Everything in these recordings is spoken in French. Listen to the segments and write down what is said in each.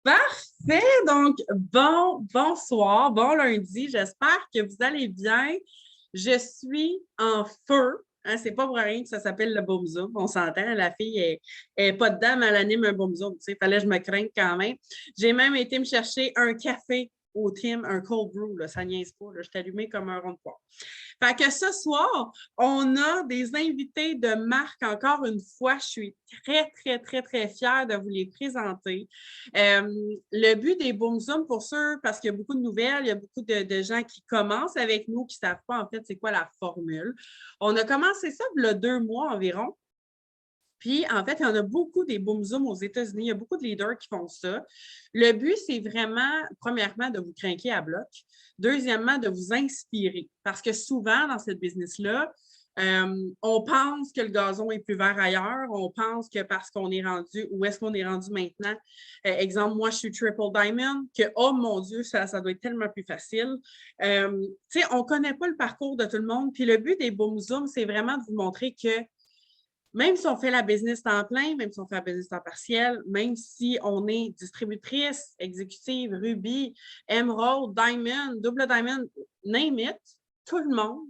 Parfait. Donc, bonsoir, bon lundi. J'espère que vous allez bien. Je suis en feu. Hein, c'est pas pour rien que ça s'appelle le Boom Zoom. On s'entend, la fille est pas dedans, mais elle anime un Boom Zoom. Tu sais, fallait que je me craigne quand même. J'ai même été me chercher un café au Tim, un cold brew. Là, ça niaise pas. Là, je suis allumée comme un rond de poire. Fait que ce soir, on a des invités de marque. Encore une fois, je suis très, très, très, très fière de vous les présenter. Euh, le but des Boom Zoom, pour ceux, parce qu'il y a beaucoup de nouvelles, il y a beaucoup de gens qui commencent avec nous, qui ne savent pas en fait c'est quoi la formule. On a commencé ça il y a 2 mois environ. Puis, en fait, il y en a beaucoup des Boom Zoom aux États-Unis. Il y a beaucoup de leaders qui font ça. Le but, c'est vraiment, premièrement, de vous craquer à bloc. Deuxièmement, de vous inspirer. Parce que souvent, dans cette business-là, on pense que le gazon est plus vert ailleurs. On pense que parce qu'on est rendu, où est-ce qu'on est rendu maintenant? Exemple, moi, je suis Triple Diamond, que, oh mon Dieu, ça doit être tellement plus facile. Tu sais, on ne connaît pas le parcours de tout le monde. Puis le but des Boom Zoom, c'est vraiment de vous montrer que même si on fait la business temps plein, même si on fait la business temps partiel, même si on est distributrice, exécutive, Ruby, Emerald, Diamond, Double Diamond, name it, tout le monde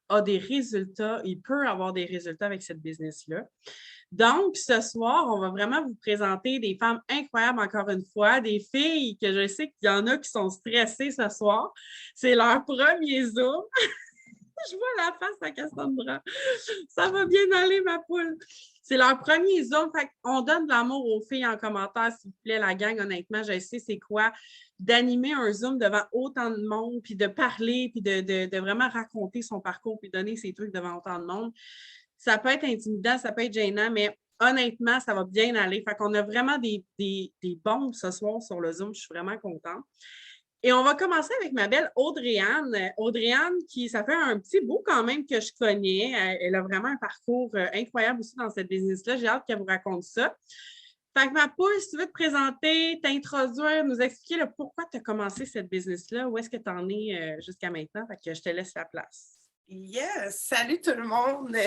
a des résultats. Il peut avoir des résultats avec cette business-là. Donc, ce soir, on va vraiment vous présenter des femmes incroyables, encore une fois, des filles que je sais qu'il y en a qui sont stressées ce soir. C'est leur premier Zoom. Je vois la face à Cassandra. Ça va bien aller, ma poule. C'est leur premier Zoom. Fait on donne de l'amour aux filles en commentaire, s'il vous plaît, la gang. Honnêtement, je sais c'est quoi d'animer un Zoom devant autant de monde, puis de parler, puis de vraiment raconter son parcours, puis donner ses trucs devant autant de monde. Ça peut être intimidant, ça peut être gênant, mais honnêtement, ça va bien aller. Fait qu'on a vraiment des bombes ce soir sur le Zoom. Je suis vraiment contente. Et on va commencer avec ma belle Audrey-Anne. Audrey-Anne, qui, ça fait un petit bout quand même que je connais. Elle a vraiment un parcours incroyable aussi dans cette business-là. J'ai hâte qu'elle vous raconte ça. Fait que ma poule, si tu veux te présenter, t'introduire, nous expliquer le pourquoi tu as commencé cette business-là, où est-ce que tu en es jusqu'à maintenant. Fait que je te laisse la place. Yes! Salut tout le monde!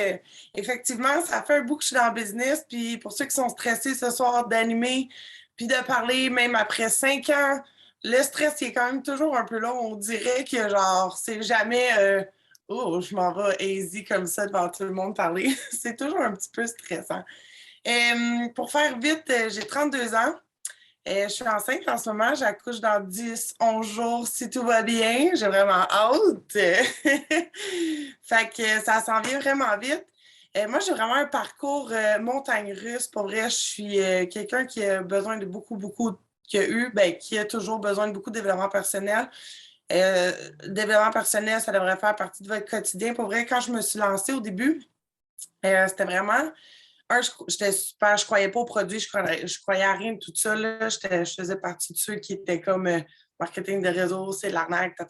Effectivement, ça fait un bout que je suis dans le business, puis pour ceux qui sont stressés ce soir d'animer, puis de parler, même après 5 ans, le stress, il est quand même toujours un peu long. On dirait que, genre, c'est jamais oh, je m'en vais easy comme ça devant tout le monde parler. C'est toujours un petit peu stressant. Pour faire vite, j'ai 32 ans. Je suis enceinte en ce moment, j'accouche dans 10, 11 jours si tout va bien. J'ai vraiment hâte. Fait que ça s'en vient vraiment vite. Moi, j'ai vraiment un parcours montagne russe. Pour vrai, je suis quelqu'un qui a besoin de beaucoup, qui a toujours besoin de beaucoup de développement personnel. Développement personnel, ça devrait faire partie de votre quotidien. Pour vrai, quand je me suis lancée au début, c'était vraiment j'étais super, je croyais pas aux produits, je croyais à rien de tout ça. Là. Je faisais partie de ceux qui étaient comme marketing de réseau, c'est de l'arnaque, ta.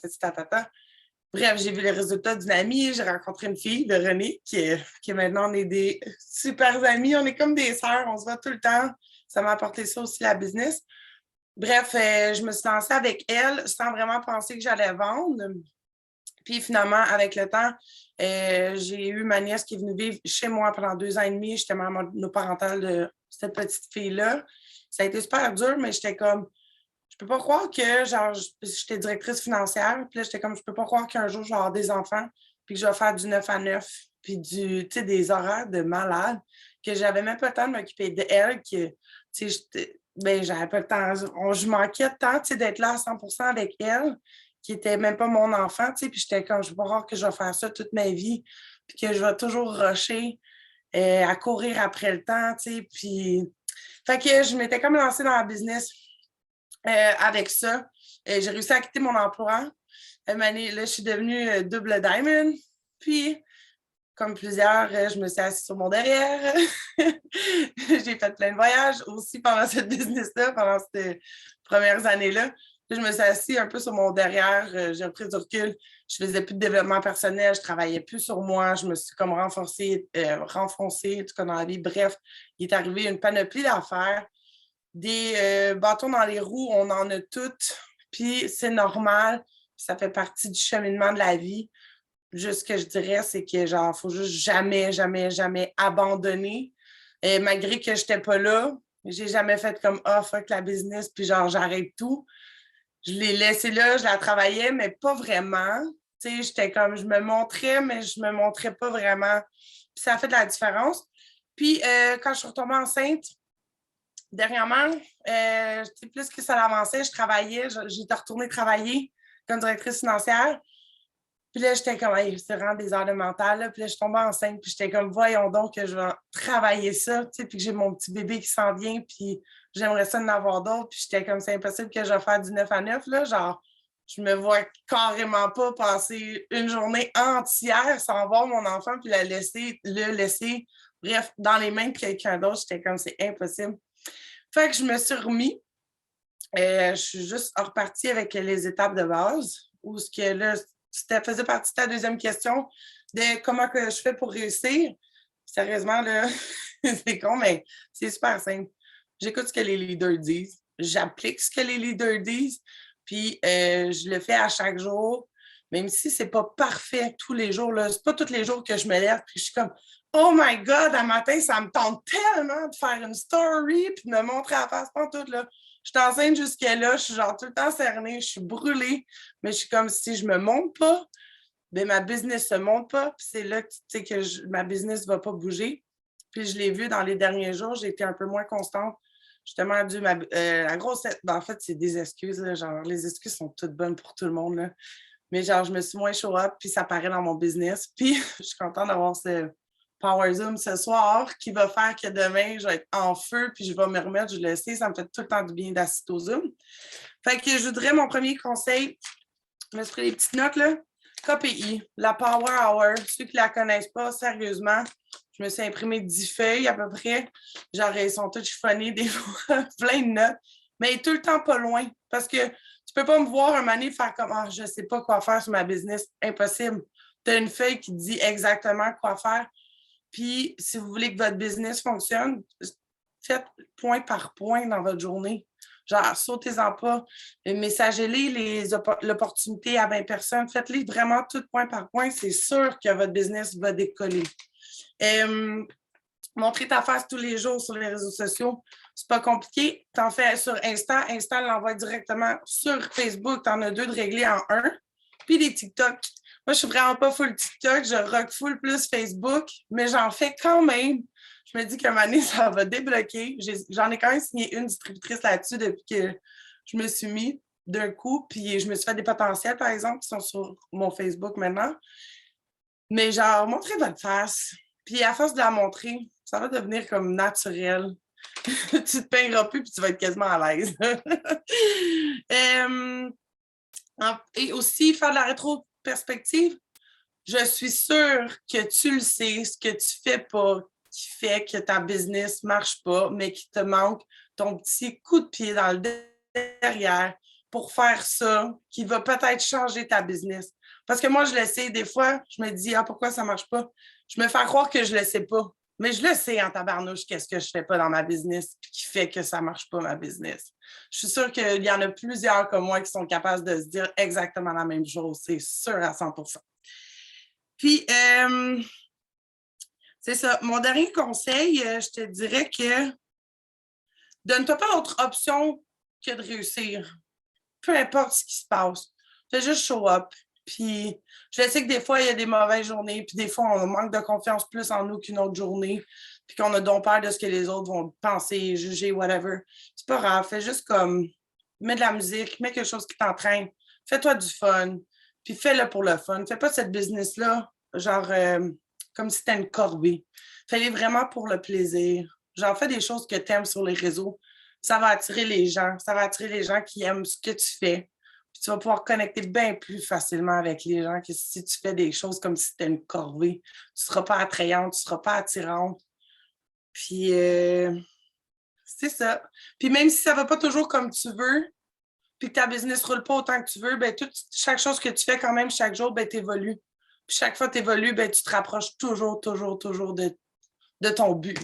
Bref, j'ai vu les résultats d'une amie, j'ai rencontré une fille, de René, qui maintenant on est des super amies, on est comme des sœurs, on se voit tout le temps. Ça m'a apporté ça aussi, la business. Bref, je me suis lancée avec elle sans vraiment penser que j'allais vendre. Puis finalement, avec le temps, j'ai eu ma nièce qui est venue vivre chez moi pendant 2 ans et demi. J'étais maman monoparentale de cette petite fille-là. Ça a été super dur, mais j'étais comme, je peux pas croire que, genre, j'étais directrice financière. Puis là, j'étais comme, je peux pas croire qu'un jour, je vais avoir des enfants, puis que je vais faire du 9 à 9, puis tu sais, des horaires de malade, que j'avais même pas le temps de m'occuper d'elle, que, tu sais, j'avais pas le temps. Je manquais de temps, tu sais, d'être là à 100% avec elle, qui était même pas mon enfant, tu sais, puis j'étais comme, je peux pas croire que je vais faire ça toute ma vie, puis que je vais toujours rusher à courir après le temps, tu sais, puis... Fait que je m'étais comme lancée dans la business avec ça. J'ai réussi à quitter mon emploi. Là, je suis devenue double diamond. Puis, comme plusieurs, je me suis assise sur mon derrière. J'ai fait plein de voyages aussi pendant cette business-là, pendant ces premières années-là. Puis, je me suis assise un peu sur mon derrière. J'ai repris du recul. Je faisais plus de développement personnel. Je travaillais plus sur moi. Je me suis comme renfoncée, en tout cas dans la vie. Bref, il est arrivé une panoplie d'affaires. Des bâtons dans les roues, on en a toutes, puis c'est normal, ça fait partie du cheminement de la vie. Juste ce que je dirais, c'est que genre, faut juste jamais abandonner. Et malgré que je n'étais pas là, J'ai jamais fait comme « Ah, fuck la business », puis genre, j'arrête tout. Je l'ai laissée là, je la travaillais, mais pas vraiment. Tu sais, j'étais comme, je me montrais, mais je me montrais pas vraiment. Puis ça a fait de la différence. Puis quand je suis retombée enceinte, dernièrement, plus que ça avançait, je travaillais, j'étais retournée travailler comme directrice financière. Puis là, j'étais comme, hey, c'est vraiment des heures de mental. Là. Puis là, je tombais enceinte, puis j'étais comme, voyons donc que je vais travailler ça, tu sais, puis que j'ai mon petit bébé qui s'en vient, puis j'aimerais ça en avoir d'autres. Puis j'étais comme, c'est impossible que je vais faire du 9 à 9, là. Genre, je me vois carrément pas passer une journée entière sans voir mon enfant, puis le laisser, bref, dans les mains de quelqu'un d'autre. J'étais comme, c'est impossible. Fait que je me suis remis. Je suis juste repartie avec les étapes de base, où ce que là, ça faisait partie de ta deuxième question de comment que je fais pour réussir. Sérieusement, là, c'est con, mais c'est super simple. J'écoute ce que les leaders disent, j'applique ce que les leaders disent, puis je le fais à chaque jour, même si c'est pas parfait tous les jours. C'est pas tous les jours que je me lève, puis je suis comme Oh my God, un matin, ça me tente tellement de faire une story puis de me montrer à la face tout là. Je suis enceinte jusqu'à-là, je suis genre tout le temps cernée, je suis brûlée, mais je suis comme si je me monte pas, bien, ma business se monte pas, puis c'est là que tu sais que ma business va pas bouger. Puis je l'ai vu dans les derniers jours, j'ai été un peu moins constante, justement dû la grossesse. Ben, en fait, c'est des excuses, là, genre les excuses sont toutes bonnes pour tout le monde, là. Mais genre, je me suis moins show up, puis ça paraît dans mon business. Puis je suis contente d'avoir ce Power Zoom ce soir qui va faire que demain, je vais être en feu, puis je vais me remettre, je le sais, ça me fait tout le temps du bien d'assister au Zoom. Fait que je voudrais mon premier conseil, je me suis pris des petites notes, là. KPI, la Power Hour. Ceux qui ne la connaissent pas, sérieusement, je me suis imprimé 10 feuilles à peu près. Genre, elles sont toutes chiffonnées, des fois, plein de notes. Mais tout le temps pas loin. Parce que tu peux pas me voir un moment donné faire comme je ne sais pas quoi faire sur ma business. Impossible. Tu as une feuille qui dit exactement quoi faire. Puis, si vous voulez que votre business fonctionne, faites point par point dans votre journée. Genre, sautez-en pas. Messagez-les l'opportunité à 20 personnes. Faites-les vraiment tout point par point. C'est sûr que votre business va décoller. Montrer ta face tous les jours sur les réseaux sociaux, c'est pas compliqué. T'en fais sur Insta. Insta l'envoie directement sur Facebook. T'en as 2 de réglés en un. Puis des TikTok. Moi, je suis vraiment pas full TikTok. Je rock full plus Facebook, mais j'en fais quand même. Je me dis qu'à un moment donné, ça va débloquer. J'en ai quand même signé une distributrice là-dessus depuis que je me suis mis d'un coup. Puis je me suis fait des potentiels, par exemple, qui sont sur mon Facebook maintenant. Mais genre, montrez votre face. Puis à force de la montrer, ça va devenir comme naturel. Tu te peigneras plus puis tu vas être quasiment à l'aise. Et aussi, faire de la rétro-perspective. Je suis sûre que tu le sais, ce que tu fais pas, qui fait que ta business marche pas, mais qui te manque ton petit coup de pied dans le derrière pour faire ça, qui va peut-être changer ta business. Parce que moi, je le sais, des fois, je me dis, pourquoi ça marche pas? Je me fais croire que je le sais pas. Mais je le sais en tabarnouche, qu'est-ce que je fais pas dans ma business qui fait que ça marche pas, ma business. Je suis sûre qu'il y en a plusieurs comme moi qui sont capables de se dire exactement la même chose, c'est sûr à 100%. Puis, c'est ça. Mon dernier conseil, je te dirais que donne-toi pas d'autre option que de réussir. Peu importe ce qui se passe. Fais juste show up. Puis, je sais que des fois, il y a des mauvaises journées, puis des fois, on manque de confiance plus en nous qu'une autre journée, puis qu'on a donc peur de ce que les autres vont penser, juger, whatever. C'est pas grave. Fais juste comme, mets de la musique, mets quelque chose qui t'entraîne. Fais-toi du fun, puis fais-le pour le fun. Fais pas cette business-là, genre, comme si c'était une corvée. Fais-les vraiment pour le plaisir. Genre, fais des choses que tu aimes sur les réseaux. Ça va attirer les gens. Ça va attirer les gens qui aiment ce que tu fais. Puis tu vas pouvoir connecter bien plus facilement avec les gens que si tu fais des choses comme si c'était une corvée. Tu ne seras pas attrayante, tu ne seras pas attirante. Puis, c'est ça. Puis même si ça ne va pas toujours comme tu veux, puis que ta business ne roule pas autant que tu veux, ben chaque chose que tu fais quand même chaque jour, ben tu évolues. Puis chaque fois que tu évolues, ben tu te rapproches toujours de ton but.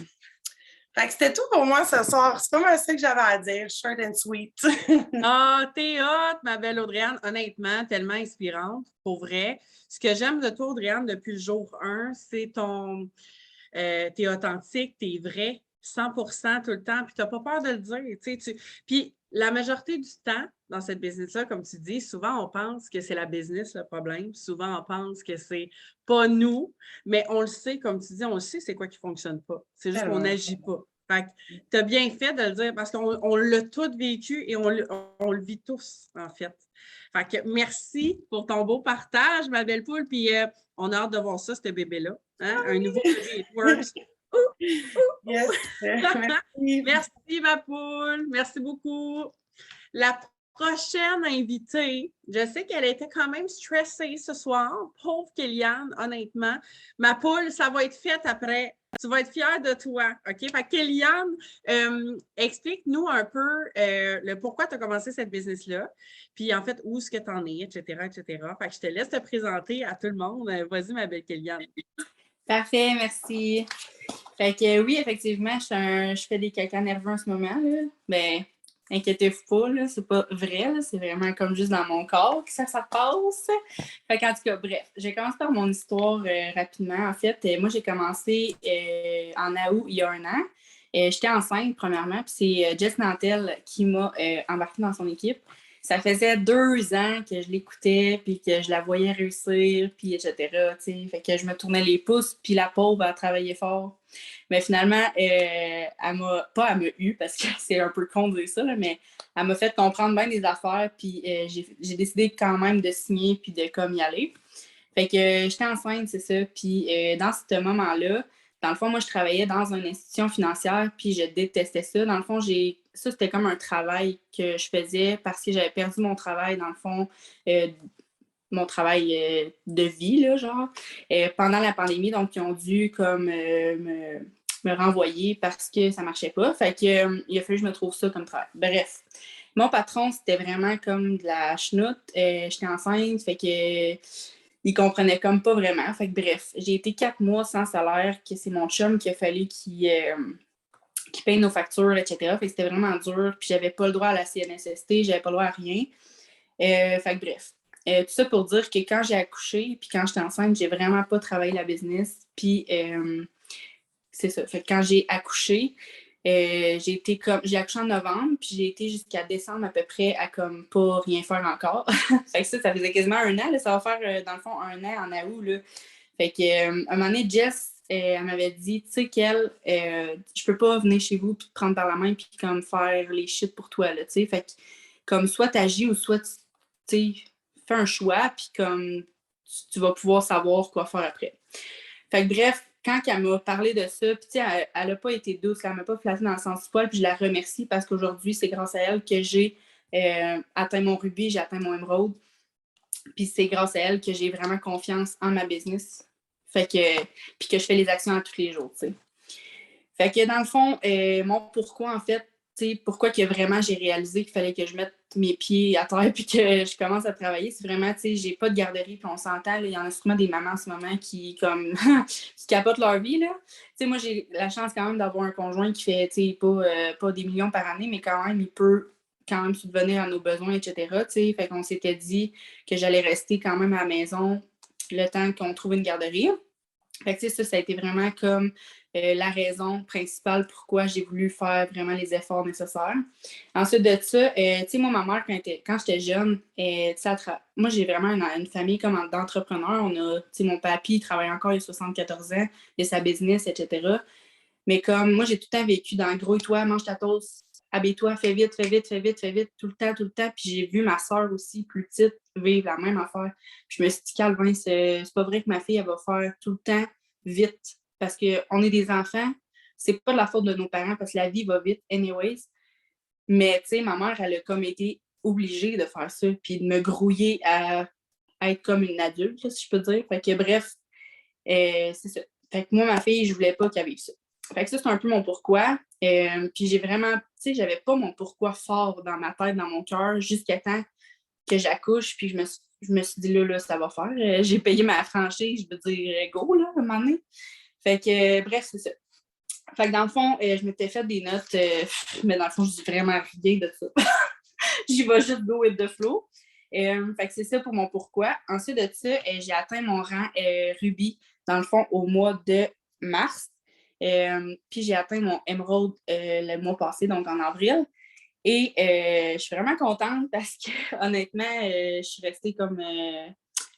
Fait que c'était tout pour moi ce soir. C'est pas mal ça que j'avais à dire. Short and sweet. T'es hot, ma belle Audrey-Anne. Honnêtement, tellement inspirante, pour vrai. Ce que j'aime de toi, Audrey-Anne, depuis le jour 1, c'est t'es authentique, t'es vrai. 100% tout le temps, puis tu n'as pas peur de le dire. Puis la majorité du temps, dans cette business-là, comme tu dis, souvent on pense que c'est la business le problème. Souvent on pense que c'est pas nous, mais on le sait, comme tu dis, on le sait c'est quoi qui ne fonctionne pas. C'est juste qu'on n'agit pas. Fait que tu as bien fait de le dire parce qu'on l'a tous vécu et on le vit tous, en fait. Fait que merci pour ton beau partage, ma belle poule. Puis on a hâte de voir ça, ce bébé-là. Hein? Un nouveau bébé, it works. Yes. Merci. Merci, ma poule. Merci beaucoup. La prochaine invitée, je sais qu'elle était quand même stressée ce soir. Pauvre Kéliane, honnêtement. Ma poule, ça va être fait après. Tu vas être fière de toi, OK? Fait que Kéliane, explique-nous un peu le pourquoi tu as commencé cette business-là, puis en fait, où est-ce que tu en es, etc., etc. Fait que je te laisse te présenter à tout le monde. Vas-y, ma belle Kéliane. Parfait, merci. Fait que oui, effectivement, je fais des cacas nerveux en ce moment, là. Ben, inquiétez-vous pas, là, c'est pas vrai, là, c'est vraiment comme juste dans mon corps que ça passe. Fait qu'en tout cas, bref, j'ai commencé par mon histoire rapidement. En fait, moi, j'ai commencé en août il y a un an. J'étais enceinte, premièrement, puis c'est Jess Nantel qui m'a embarquée dans son équipe. Ça faisait 2 ans que je l'écoutais, puis que je la voyais réussir, puis etc. T'sais. Fait que je me tournais les pouces, puis la pauvre, elle travaillait fort. Mais finalement, elle m'a eu, parce que c'est un peu con de dire ça, là, mais elle m'a fait comprendre bien des affaires, puis j'ai décidé quand même de signer, puis de comme y aller. Fait que j'étais enceinte, c'est ça. Puis dans ce moment-là, dans le fond, moi, je travaillais dans une institution financière, puis je détestais ça. Dans le fond, ça, c'était comme un travail que je faisais parce que j'avais perdu mon travail, dans le fond, mon travail de vie, là, genre, pendant la pandémie. Donc, ils ont dû comme me renvoyer parce que ça marchait pas. Fait que il a fallu que je me trouve ça comme travail. Bref. Mon patron, c'était vraiment comme de la chenoute. J'étais enceinte, fait que il comprenait comme pas vraiment. Fait que bref, j'ai été 4 mois sans salaire, que c'est mon chum qui a fallu qu'il paye nos factures, etc. Fait que c'était vraiment dur. Puis j'avais pas le droit à la CNSST, j'avais pas le droit à rien. Fait que bref. Tout ça pour dire que quand j'ai accouché, puis quand j'étais enceinte, j'ai vraiment pas travaillé la business. Puis c'est ça. Fait que quand j'ai accouché, j'ai accouché en novembre, puis j'ai été jusqu'à décembre à peu près à comme pas rien faire encore. Fait que ça faisait quasiment un an. Là, ça va faire, dans le fond, un an en août. Là. Fait que, un moment donné, Jess, elle m'avait dit, tu sais qu'elle, je peux pas venir chez vous puis te prendre par la main puis comme faire les shit pour toi, là, tu sais. Fait que, comme soit t'agis ou soit, tu sais, fais un choix puis comme tu vas pouvoir savoir quoi faire après. Fait que bref, quand elle m'a parlé de ça, puis tu sais, elle n'a pas été douce, elle m'a pas flattée dans le sens du poil, puis je la remercie parce qu'aujourd'hui, c'est grâce à elle que j'ai atteint mon rubis, j'ai atteint mon émeraude. Puis c'est grâce à elle que j'ai vraiment confiance en ma business. Fait que, puis que je fais les actions à tous les jours, tu sais. Fait que dans le fond, mon pourquoi, en fait, tu sais, pourquoi que vraiment j'ai réalisé qu'il fallait que je mette mes pieds à terre puis que je commence à travailler, c'est vraiment, tu sais, j'ai pas de garderie, puis on s'entend, il y en a sûrement des mamans en ce moment qui, comme, qui capotent leur vie, là. Tu sais, moi, j'ai la chance quand même d'avoir un conjoint qui fait, tu sais, pas des millions par année, mais quand même, il peut quand même subvenir à nos besoins, etc., tu sais. Fait qu'on s'était dit que j'allais rester quand même à la maison le temps qu'on trouve une garderie. Fait que, ça a été vraiment comme la raison principale pourquoi j'ai voulu faire vraiment les efforts nécessaires. Ensuite de ça, tu sais, moi, ma mère, quand j'étais jeune, moi, j'ai vraiment une famille comme d'entrepreneurs. On a, tu sais, mon papy, il travaille encore, il a 74 ans, il a sa business, etc. Mais comme moi, j'ai tout le temps vécu dans le gros et toi, mange ta toast, habille-toi, fais vite, fais vite, fais vite, fais vite, tout le temps, tout le temps. Puis j'ai vu ma soeur aussi, plus petite, vivre la même affaire. Puis je me suis dit, Calvin, c'est pas vrai que ma fille, elle va faire tout le temps vite. Parce qu'on est des enfants, c'est pas de la faute de nos parents parce que la vie va vite, anyways. Mais tu sais, ma mère, elle a comme été obligée de faire ça, puis de me grouiller à être comme une adulte, là, si je peux dire. Fait que bref, c'est ça. Fait que moi, ma fille, je voulais pas qu'elle vive ça. Fait que ça, c'est un peu mon pourquoi. Puis j'ai vraiment, tu sais, j'avais pas mon pourquoi fort dans ma tête, dans mon cœur, jusqu'à temps que j'accouche. Puis je me suis dit, là, ça va faire. J'ai payé ma franchise, je veux dire, go, là, à un moment donné. Fait que, bref, c'est ça. Fait que dans le fond, je m'étais fait des notes, mais dans le fond, je dis vraiment rien de ça. J'y vais juste go with the flow. Fait que c'est ça pour mon pourquoi. Ensuite de ça, j'ai atteint mon rang rubis, dans le fond, au mois de mars. Puis j'ai atteint mon Emerald le mois passé, donc en avril. Et je suis vraiment contente parce que honnêtement, je suis restée comme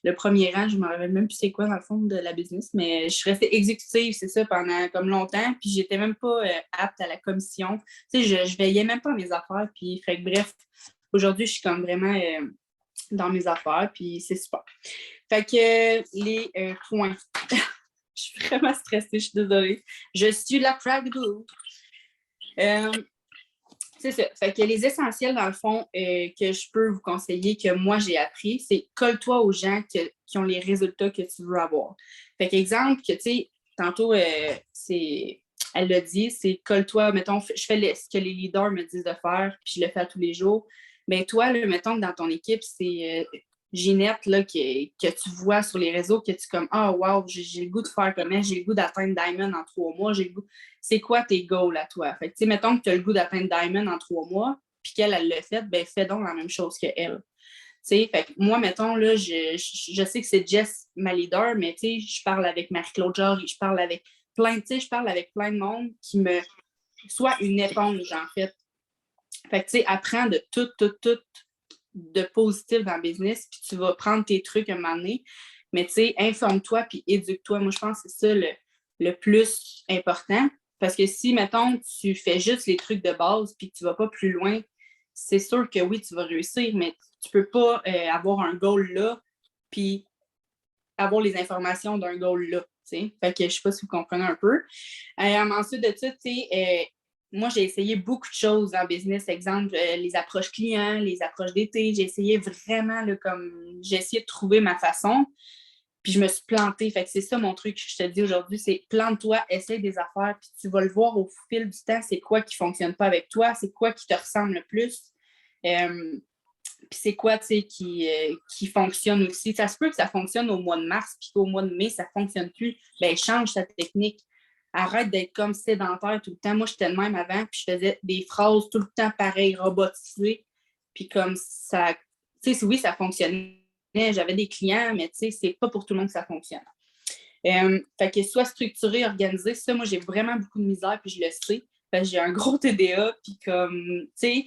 le premier rang, je ne me rappelle même plus c'est quoi dans le fond de la business, mais je suis restée exécutive, c'est ça, pendant comme longtemps, puis j'étais même pas apte à la commission. Tu sais, je veillais même pas à mes affaires, puis fait que bref, aujourd'hui, je suis comme vraiment dans mes affaires, puis c'est super. Fait que les points. Je suis vraiment stressée, je suis désolée. Je suis la crack glue. C'est ça. Fait que les essentiels, dans le fond, que je peux vous conseiller, que moi, j'ai appris, c'est colle-toi aux gens qui ont les résultats que tu veux avoir. Fait qu'exemple, que tu sais, tantôt, elle l'a dit, c'est colle-toi, mettons, je fais ce que les leaders me disent de faire, puis je le fais à tous les jours. Mais toi, là, mettons que dans ton équipe, c'est Ginette, là, que tu vois sur les réseaux, que tu comme, ah, wow, j'ai le goût de faire comme elle, j'ai le goût d'atteindre Diamond en 3 mois, j'ai le goût. C'est quoi tes goals à toi? Fait que, tu sais, mettons que tu as le goût d'atteindre Diamond en 3 mois, puis qu'elle, elle l'a fait, ben fais donc la même chose qu'elle. Tu sais, fait que moi, mettons, là, je sais que c'est Jess, ma leader, mais tu sais, je parle avec Marie-Claude Jarry, je parle avec plein de monde qui me soit une éponge, en fait. Fait que, tu sais, apprends de tout de positif dans le business, puis tu vas prendre tes trucs à un moment donné. Mais tu sais, informe-toi puis éduque-toi. Moi, je pense que c'est ça le plus important. Parce que si, mettons, tu fais juste les trucs de base puis que tu ne vas pas plus loin, c'est sûr que oui, tu vas réussir, mais tu ne peux pas avoir un goal là puis avoir les informations d'un goal là. T'sais. Fait que je ne sais pas si vous comprenez un peu. Ensuite de ça, tu sais, moi, j'ai essayé beaucoup de choses en business. Exemple, les approches clients, les approches d'été. J'ai essayé vraiment, là, j'ai essayé de trouver ma façon. Puis je me suis plantée. Fait que c'est ça mon truc que je te dis aujourd'hui, c'est plante-toi, essaye des affaires, puis tu vas le voir au fil du temps, c'est quoi qui ne fonctionne pas avec toi, c'est quoi qui te ressemble le plus. Puis c'est quoi, tu sais, qui fonctionne aussi. Ça se peut que ça fonctionne au mois de mars, puis qu'au mois de mai, ça ne fonctionne plus. Bien, change ta technique. Arrête d'être comme sédentaire tout le temps. Moi, j'étais de même avant, puis je faisais des phrases tout le temps pareilles, robotisées. Puis comme ça, tu sais, oui, ça fonctionnait. J'avais des clients, mais tu sais, c'est pas pour tout le monde que ça fonctionne. Fait que soit structuré, organisé, ça, moi, j'ai vraiment beaucoup de misère, puis je le sais. Fait que j'ai un gros TDA, puis comme, tu sais,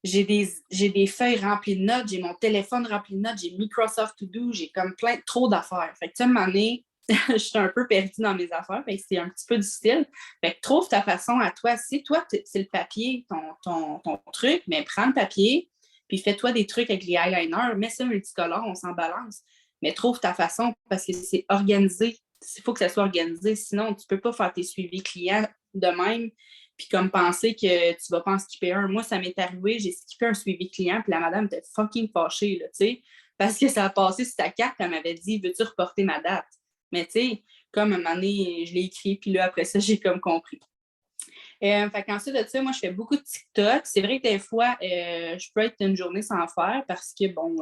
j'ai des feuilles remplies de notes, j'ai mon téléphone rempli de notes, j'ai Microsoft To Do, j'ai comme trop d'affaires. Fait que, tu sais, à un moment donné, je suis un peu perdue dans mes affaires, fait que c'est un petit peu difficile. Fait que trouve ta façon à toi. Si toi, c'est le papier, ton truc, mais prends le papier, puis fais-toi des trucs avec les eyeliners, mets ça multicolore, on s'en balance. Mais trouve ta façon parce que c'est organisé. Il faut que ça soit organisé. Sinon, tu ne peux pas faire tes suivis clients de même puis comme penser que tu vas pas en skipper un. Moi, ça m'est arrivé, j'ai skippé un suivi client, puis la madame était fucking fâchée, là, tu sais, parce que ça a passé sur ta carte, elle m'avait dit « Veux-tu reporter ma date? » Mais tu sais, comme à un moment donné, je l'ai écrit, puis là, après ça, j'ai comme compris. Fait qu'ensuite de ça, moi, je fais beaucoup de TikTok. C'est vrai que des fois, je peux être une journée sans faire parce que, bon,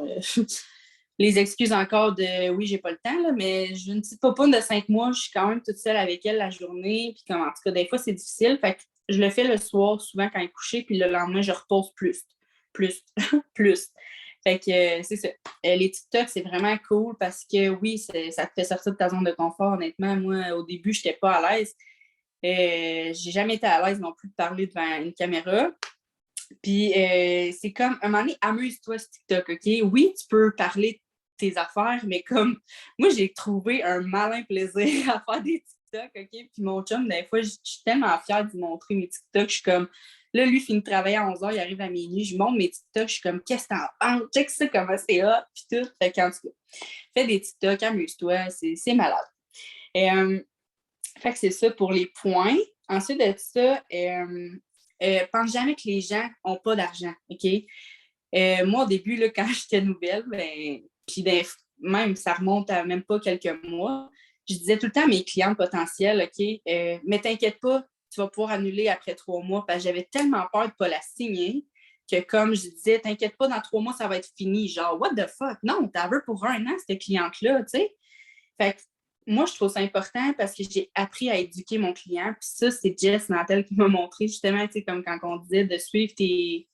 les excuses encore de oui, j'ai pas le temps, là, mais j'ai une petite popoune de 5 mois, je suis quand même toute seule avec elle la journée. Puis comme en tout cas, des fois, c'est difficile. Fait que je le fais le soir, souvent quand elle est couchée, puis le lendemain, je repose plus. Plus. Fait que c'est ça. Les TikTok, c'est vraiment cool parce que oui, ça te fait sortir de ta zone de confort. Honnêtement, moi, au début, je n'étais pas à l'aise. J'ai jamais été à l'aise non plus de parler devant une caméra. Puis c'est comme, à un moment donné, amuse-toi sur TikTok, OK? Oui, tu peux parler de tes affaires, mais comme, moi, j'ai trouvé un malin plaisir à faire des TikTok, OK? Puis mon chum, des fois, je suis tellement fière de lui montrer mes TikTok. Je suis comme, là, lui, finit de travailler à 11h, il arrive à minuit, je lui montre mes TikTok, je suis comme, qu'est-ce que t'en penses? Check ça, comment c'est hot, puis tout. Fait qu'en tout cas, fais des TikTok, amuse-toi, c'est malade. Fait que c'est ça pour les points. Ensuite de ça, pense jamais que les gens n'ont pas d'argent, OK? Moi, au début, là, quand j'étais nouvelle, puis même, ça remonte à même pas quelques mois, je disais tout le temps à mes clientes potentielles, OK, mais t'inquiète pas, tu vas pouvoir annuler après 3 mois, parce que j'avais tellement peur de ne pas la signer que comme je disais, t'inquiète pas, dans 3 mois, ça va être fini. Genre, what the fuck? Non, t'as vu pour 1 an, cette cliente-là, tu sais? Fait que moi, je trouve ça important parce que j'ai appris à éduquer mon client. Puis ça, c'est Jess Nantel qui m'a montré justement, tu sais, comme quand on disait de suivre tes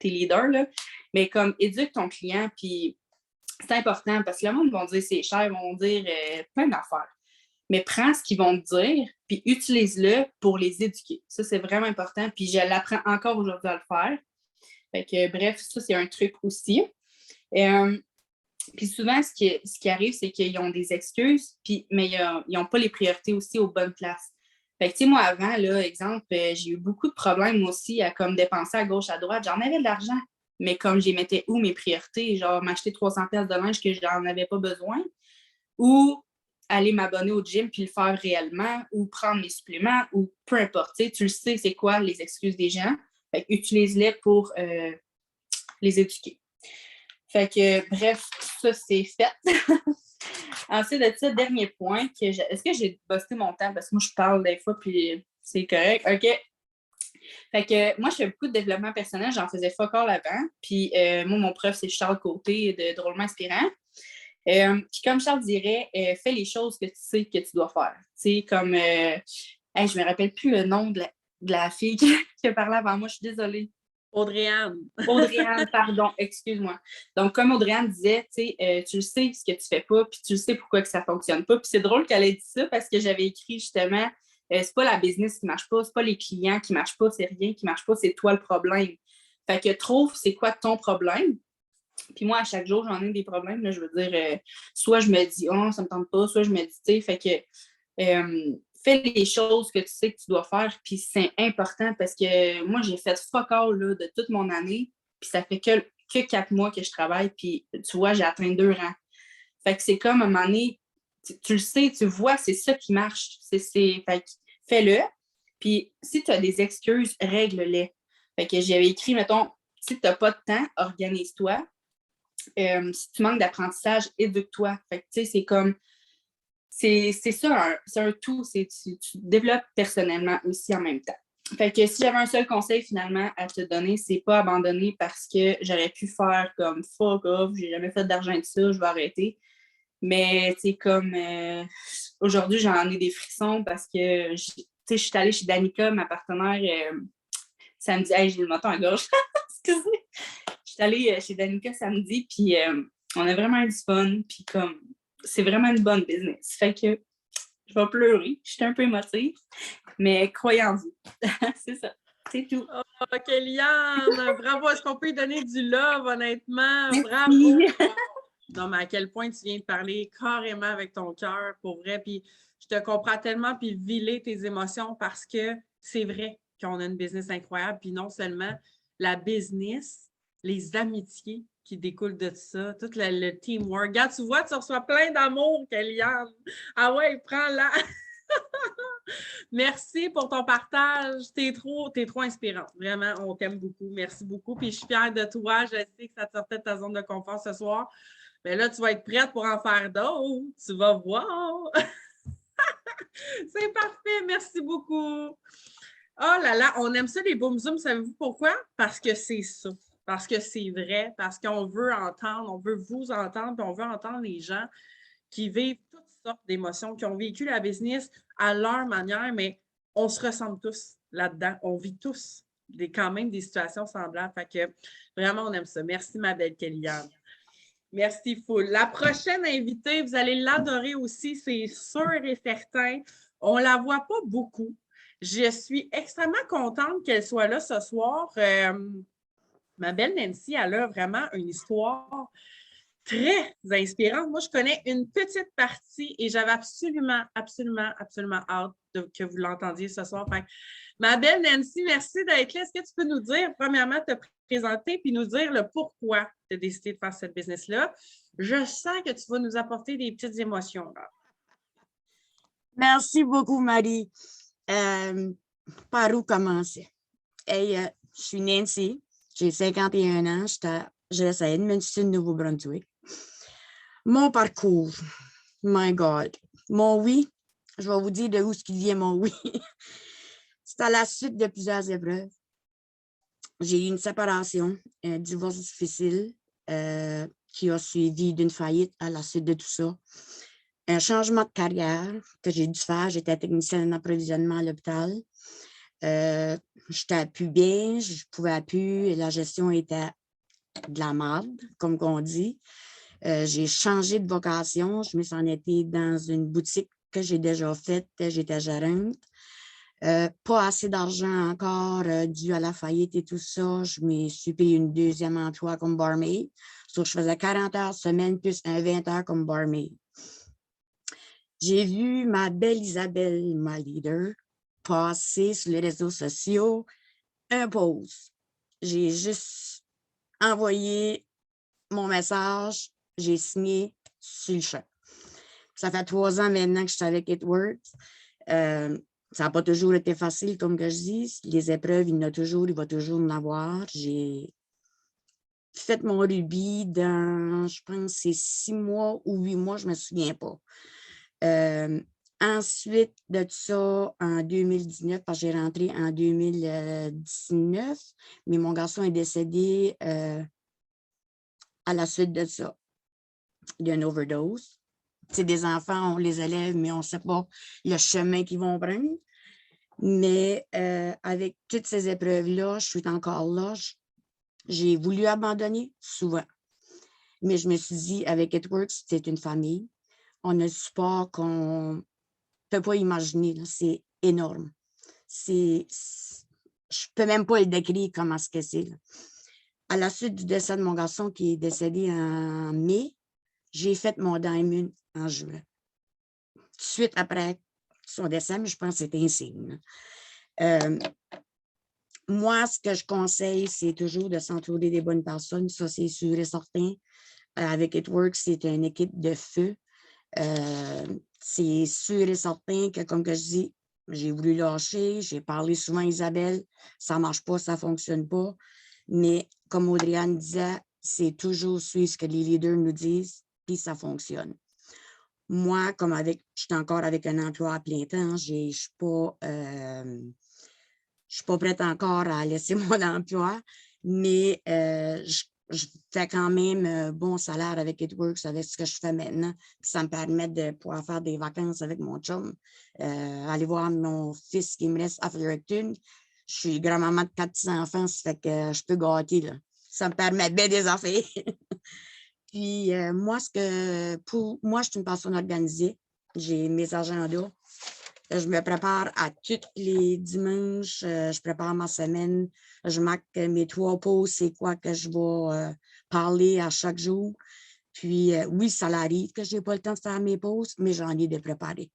leaders, là. Mais comme éduque ton client, puis c'est important parce que le monde va dire c'est cher, ils vont dire plein d'affaires. mais prends ce qu'ils vont te dire, puis utilise-le pour les éduquer. Ça, c'est vraiment important, puis je l'apprends encore aujourd'hui à le faire. Fait que, bref, ça, c'est un truc aussi. Puis souvent, ce qui arrive, c'est qu'ils ont des excuses, mais ils n'ont pas les priorités aussi aux bonnes places. Fait que, tu sais, moi, avant, là, exemple, j'ai eu beaucoup de problèmes moi aussi à comme dépenser à gauche, à droite. J'en avais de l'argent, mais comme j'y mettais où mes priorités? Genre, m'acheter 300 pièces de linge que j'en avais pas besoin, ou aller m'abonner au gym puis le faire réellement, ou prendre mes suppléments, ou peu importe. Tu le sais, c'est quoi les excuses des gens. Fait que utilise-les pour les éduquer. Fait que, bref, ça, c'est fait. Ensuite de ça, dernier point, est-ce que j'ai bossé mon temps? Parce que moi, je parle des fois, puis c'est correct. OK. Fait que moi, je fais beaucoup de développement personnel. J'en faisais fuck all avant. Puis moi, mon prof, c'est Charles Côté de Drôlement Inspirant. Puis comme Charles dirait, fais les choses que tu sais que tu dois faire. Tu sais, comme... je me rappelle plus le nom de la fille qui a parlé avant moi. Je suis désolée. Audrey-Anne. Audrey-Anne, pardon, excuse-moi. Donc, comme Audrey-Anne disait, tu le sais ce que tu fais pas, puis tu le sais pourquoi que ça fonctionne pas. Puis c'est drôle qu'elle ait dit ça parce que j'avais écrit justement, c'est pas la business qui marche pas, c'est pas les clients qui marchent pas, c'est rien qui marche pas, c'est toi le problème. Fait que trouve c'est quoi ton problème. Puis moi, à chaque jour, j'en ai des problèmes. Là, je veux dire, soit je me dis, oh, ça me tente pas, soit je me dis, tu sais, fait que fais les choses que tu sais que tu dois faire, puis c'est important parce que moi, j'ai fait fuck all là, de toute mon année, puis ça fait que 4 mois que je travaille, puis tu vois, j'ai atteint 2 rangs. Fait que c'est comme à un moment donné, tu le sais, tu vois, c'est ça qui marche. Fait que fais-le, puis si tu as des excuses, règle-les. Fait que j'avais écrit, mettons, si tu n'as pas de temps, organise-toi. Si tu manques d'apprentissage, éduque-toi. Fait que tu sais, c'est comme c'est ça, c'est un tout. Tu développes personnellement aussi en même temps. Fait que si j'avais un seul conseil finalement à te donner, c'est pas abandonner parce que j'aurais pu faire comme fuck off, j'ai jamais fait d'argent de ça, je vais arrêter. Mais tu sais, comme aujourd'hui, j'en ai des frissons parce que je suis allée chez Danica, ma partenaire, samedi. Hey, j'ai le menton à gorge. Excusez. Je suis allée chez Danica samedi, puis on a vraiment eu du fun, puis comme c'est vraiment une bonne business. Fait que je vais pleurer. Je suis un peu émotive, mais croyez en vous. C'est ça. C'est tout. Oh, Kéliane, bravo. Est-ce qu'on peut lui donner du love, honnêtement? Merci. Bravo. Non, mais à quel point tu viens de parler carrément avec ton cœur, pour vrai. Puis je te comprends tellement, puis viler tes émotions parce que c'est vrai qu'on a une business incroyable. Puis non seulement la business, les amitiés qui découlent de ça, tout le teamwork. Regarde, tu vois, tu reçois plein d'amour, Kéliane. Ah ouais, prends-la. Merci pour ton partage. T'es trop inspirante. Vraiment, on t'aime beaucoup. Merci beaucoup. Puis je suis fière de toi. Je sais que ça te sortait de ta zone de confort ce soir. Mais là, tu vas être prête pour en faire d'autres. Tu vas voir. C'est parfait. Merci beaucoup. Oh là là, on aime ça, les boom zooms. Savez-vous pourquoi? Parce que c'est ça. Parce que c'est vrai. Parce qu'on veut entendre, on veut vous entendre, puis on veut entendre les gens qui vivent toutes sortes d'émotions, qui ont vécu la business à leur manière, mais on se ressemble tous là-dedans. On vit tous quand même des situations semblables. Fait que vraiment, on aime ça. Merci, ma belle Kéliane. Merci, full. La prochaine invitée, vous allez l'adorer aussi, c'est sûr et certain. On ne la voit pas beaucoup. Je suis extrêmement contente qu'elle soit là ce soir. Ma belle Nancy, elle a vraiment une histoire très inspirante. Moi, je connais une petite partie et j'avais absolument hâte que vous l'entendiez ce soir. Fait, ma belle Nancy, merci d'être là. Est-ce que tu peux nous dire, premièrement, te présenter puis nous dire le pourquoi tu as décidé de faire cette business-là? Je sens que tu vas nous apporter des petites émotions. Là. Merci beaucoup, Marie. Par où commencer? Hey, je suis Nancy, j'ai 51 ans, je reste à Edmundston, Nouveau-Brunswick. Mon parcours, my God. Mon oui, je vais vous dire de où ce qui vient mon oui. C'est à la suite de plusieurs épreuves. J'ai eu une séparation, un divorce difficile qui a suivi d'une faillite à la suite de tout ça. Un changement de carrière que j'ai dû faire. J'étais technicienne en approvisionnement à l'hôpital. Je n'étais plus bien, je ne pouvais plus, et la gestion était de la merde, comme on dit. J'ai changé de vocation, je me suis en été dans une boutique que j'ai déjà faites. J'étais gérante. Pas assez d'argent encore dû à la faillite et tout ça. Je me suis payé une deuxième emploi comme barmaid. Donc, je faisais 40 heures semaine plus un 20 heures comme barmaid. J'ai vu ma belle Isabelle, ma leader, passer sur les réseaux sociaux un post. J'ai juste envoyé mon message, j'ai signé sur le champ. Ça fait 3 ans maintenant que je suis avec It Works. Ça n'a pas toujours été facile, comme que je dis. Les épreuves, il y en a toujours, il va toujours en avoir. J'ai fait mon rubis dans, je pense, c'est 6 mois ou 8 mois, je ne me souviens pas. Ensuite de ça, en 2019, parce que j'ai rentré en 2019, mais mon garçon est décédé à la suite de ça, d'une overdose. C'est des enfants, on les élève, mais on ne sait pas le chemin qu'ils vont prendre. Mais avec toutes ces épreuves-là, je suis encore là. J'ai voulu abandonner souvent. Mais je me suis dit, avec It Works, c'est une famille. On a le support qu'on ne peut pas imaginer. C'est énorme. Je ne peux même pas le décrire comment ce que c'est. À la suite du décès de mon garçon qui est décédé en mai, j'ai fait mon diamond en juin. Tout de suite après son décès, mais je pense que c'est un signe. Moi, ce que je conseille, c'est toujours de s'entourer des bonnes personnes. Ça, c'est sûr et certain. Avec It Works, c'est une équipe de feu. C'est sûr et certain que, comme que je dis, j'ai voulu lâcher, j'ai parlé souvent à Isabelle, ça ne marche pas, ça ne fonctionne pas. Mais comme Audrey-Anne disait, c'est toujours suivre ce que les leaders nous disent, puis ça fonctionne. Moi, comme je suis encore avec un emploi à plein temps, je ne suis pas prête encore à laisser mon emploi, mais je fais quand même un bon salaire avec It Works, avec ce que je fais maintenant. Puis ça me permet de pouvoir faire des vacances avec mon chum, aller voir mon fils qui me reste à Fredericton. Je suis grand-maman de 4 enfants, ça fait que je peux gâter, là. Ça me permet bien des affaires. Puis moi, je suis une personne organisée. J'ai mes agendas. Je me prépare à tous les dimanches. Je prépare ma semaine. Je marque mes 3 pauses, c'est quoi que je vais parler à chaque jour. Puis oui, ça arrive que je n'ai pas le temps de faire mes pauses, mais j'en ai de préparer.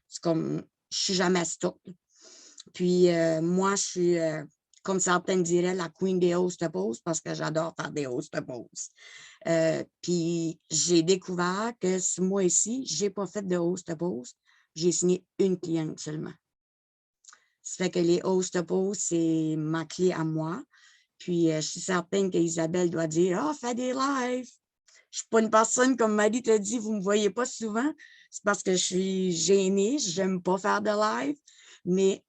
C'est comme, je ne suis jamais stock. Puis moi, je suis, comme certains diraient, la queen des host pauses parce que j'adore faire des host pauses. Puis j'ai découvert que ce mois-ci, je n'ai pas fait de host pause. J'ai signé une cliente seulement. Ça fait que les host pauses, c'est ma clé à moi. Puis je suis certaine qu'Isabelle doit dire « Ah, fais des lives! » Je ne suis pas une personne, comme Marie t'a dit, vous ne me voyez pas souvent. C'est parce que je suis gênée, je n'aime pas faire de live, mais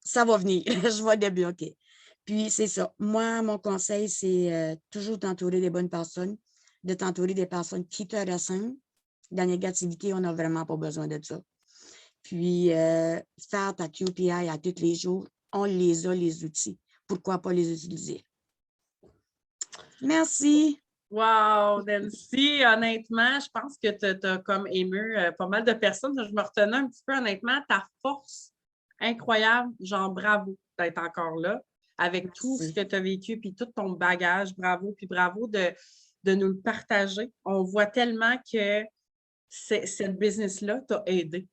ça va venir, je vais débloquer. Puis, c'est ça. Moi, mon conseil, c'est toujours t'entourer des bonnes personnes, de t'entourer des personnes qui te ressemblent. La négativité, on n'a vraiment pas besoin de ça. Puis, faire ta QPI à tous les jours, on les a, les outils. Pourquoi pas les utiliser? Merci. Wow, Nancy, honnêtement, je pense que tu as comme ému pas mal de personnes. Je me retenais un petit peu, honnêtement, ta force incroyable, genre bravo d'être encore là avec Merci. tout ce que tu as vécu, puis tout ton bagage, bravo, puis bravo de nous le partager. On voit tellement que cette business-là t'a aidé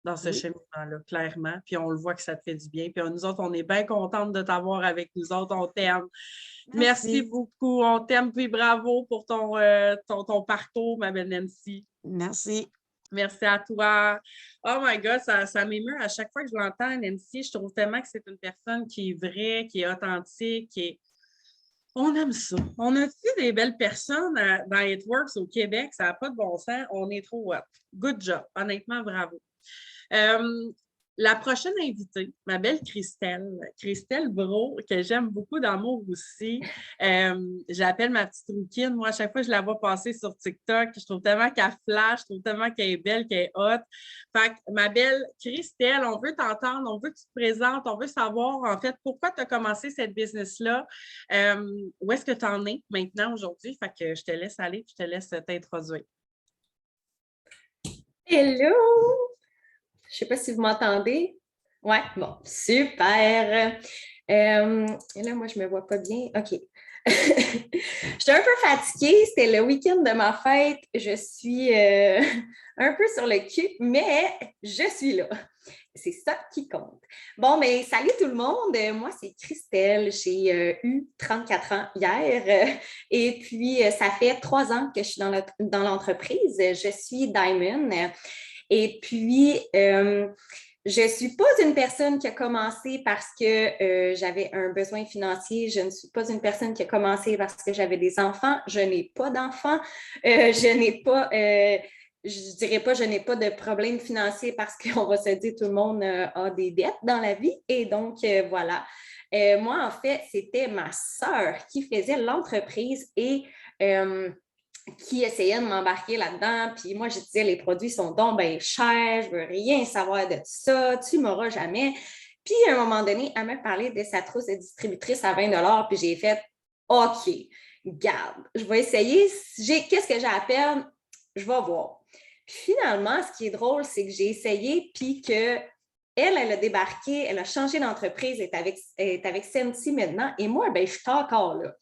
dans ce cheminement-là, clairement, puis on le voit que ça te fait du bien. Puis nous autres, on est bien contentes de t'avoir avec nous autres, on t'aime. Merci beaucoup, on t'aime, puis bravo pour ton parcours, ma belle Nancy. Merci. Merci à toi. Oh my God, ça m'émeut à chaque fois que je l'entends, Nancy. Je trouve tellement que c'est une personne qui est vraie, qui est authentique, On aime ça. On a vu des belles personnes dans It Works au Québec, ça n'a pas de bon sens. On est trop hot. Good job. Honnêtement, bravo. La prochaine invitée, ma belle Christelle Brault, que j'aime beaucoup d'amour aussi. J'appelle ma petite rouquine. Moi, à chaque fois que je la vois passer sur TikTok, je trouve tellement qu'elle flash, je trouve tellement qu'elle est belle, qu'elle est hot. Fait que, ma belle Christelle, on veut t'entendre, on veut que tu te présentes, on veut savoir, en fait, pourquoi tu as commencé cette business-là. Où est-ce que tu en es maintenant aujourd'hui? Fait que je te laisse aller, je te laisse t'introduire. Hello! Je ne sais pas si vous m'entendez. Ouais, bon, super. Et là, moi, je ne me vois pas bien. OK. J'étais un peu fatiguée. C'était le week-end de ma fête. Je suis un peu sur le cul, mais je suis là. C'est ça qui compte. Bon, mais salut tout le monde. Moi, c'est Christelle. J'ai eu 34 ans hier. Et puis, ça fait 3 ans que je suis dans l'entreprise. Je suis Diamond. Et puis, je ne suis pas une personne qui a commencé parce que j'avais un besoin financier. Je ne suis pas une personne qui a commencé parce que j'avais des enfants. Je n'ai pas d'enfants. Je n'ai pas, je dirais pas, je n'ai pas de problème financier parce qu'on va se dire tout le monde a des dettes dans la vie. Et donc, voilà. Moi, en fait, c'était ma sœur qui faisait l'entreprise et qui essayait de m'embarquer là-dedans. Puis moi, je disais, les produits sont donc bien chers, je veux rien savoir de ça, tu m'auras jamais. Puis à un moment donné, elle m'a parlé de sa trousse de distributrice à 20 $, puis j'ai fait, OK, garde, je vais essayer. Qu'est-ce que j'ai à perdre? Je vais voir. Puis finalement, ce qui est drôle, c'est que j'ai essayé, puis que elle a débarqué, elle a changé d'entreprise, elle est avec Senti maintenant, et moi, ben, je suis encore là.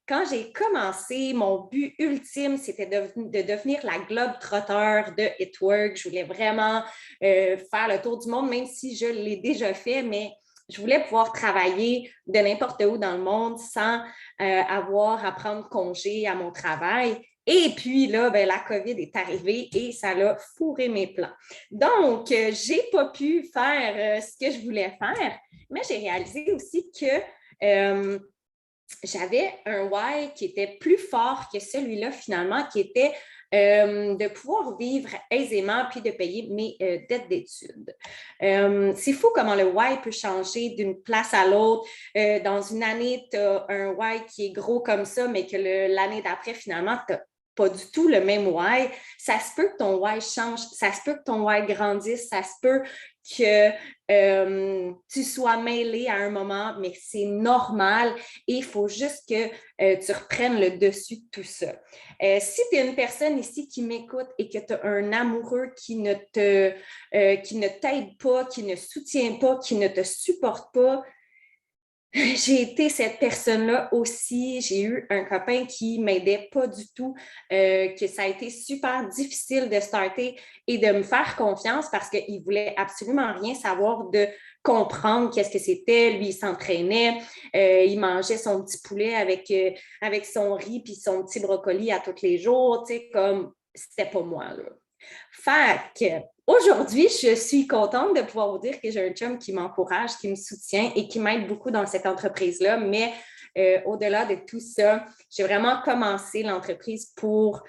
Quand j'ai commencé, mon but ultime, c'était de devenir la globe-trotteur de It Work. Je voulais vraiment faire le tour du monde, même si je l'ai déjà fait, mais je voulais pouvoir travailler de n'importe où dans le monde sans avoir à prendre congé à mon travail. Et puis là, ben, la COVID est arrivée et ça l'a fourré mes plans. Donc, je n'ai pas pu faire ce que je voulais faire, mais j'ai réalisé aussi que j'avais un why qui était plus fort que celui-là finalement, qui était de pouvoir vivre aisément puis de payer mes dettes d'études. C'est fou comment le why peut changer d'une place à l'autre. Dans une année, tu as un why qui est gros comme ça, mais que l'année d'après, finalement, tu n'as pas du tout le même why. Ça se peut que ton why change, ça se peut que ton why grandisse, ça se peut que tu sois mêlé à un moment, mais c'est normal et il faut juste que tu reprennes le dessus de tout ça. Si tu es une personne ici qui m'écoute et que tu as un amoureux qui ne t'aide pas, qui ne soutient pas, qui ne te supporte pas, j'ai été cette personne-là aussi. J'ai eu un copain qui ne m'aidait pas du tout, que ça a été super difficile de starter et de me faire confiance parce qu'il ne voulait absolument rien savoir de comprendre qu'est-ce que c'était. Lui, il s'entraînait, il mangeait son petit poulet avec son riz puis son petit brocoli à tous les jours, tu sais, comme c'était pas moi, là. Fait que aujourd'hui, je suis contente de pouvoir vous dire que j'ai un chum qui m'encourage, qui me soutient et qui m'aide beaucoup dans cette entreprise-là. Mais au-delà de tout ça, j'ai vraiment commencé l'entreprise par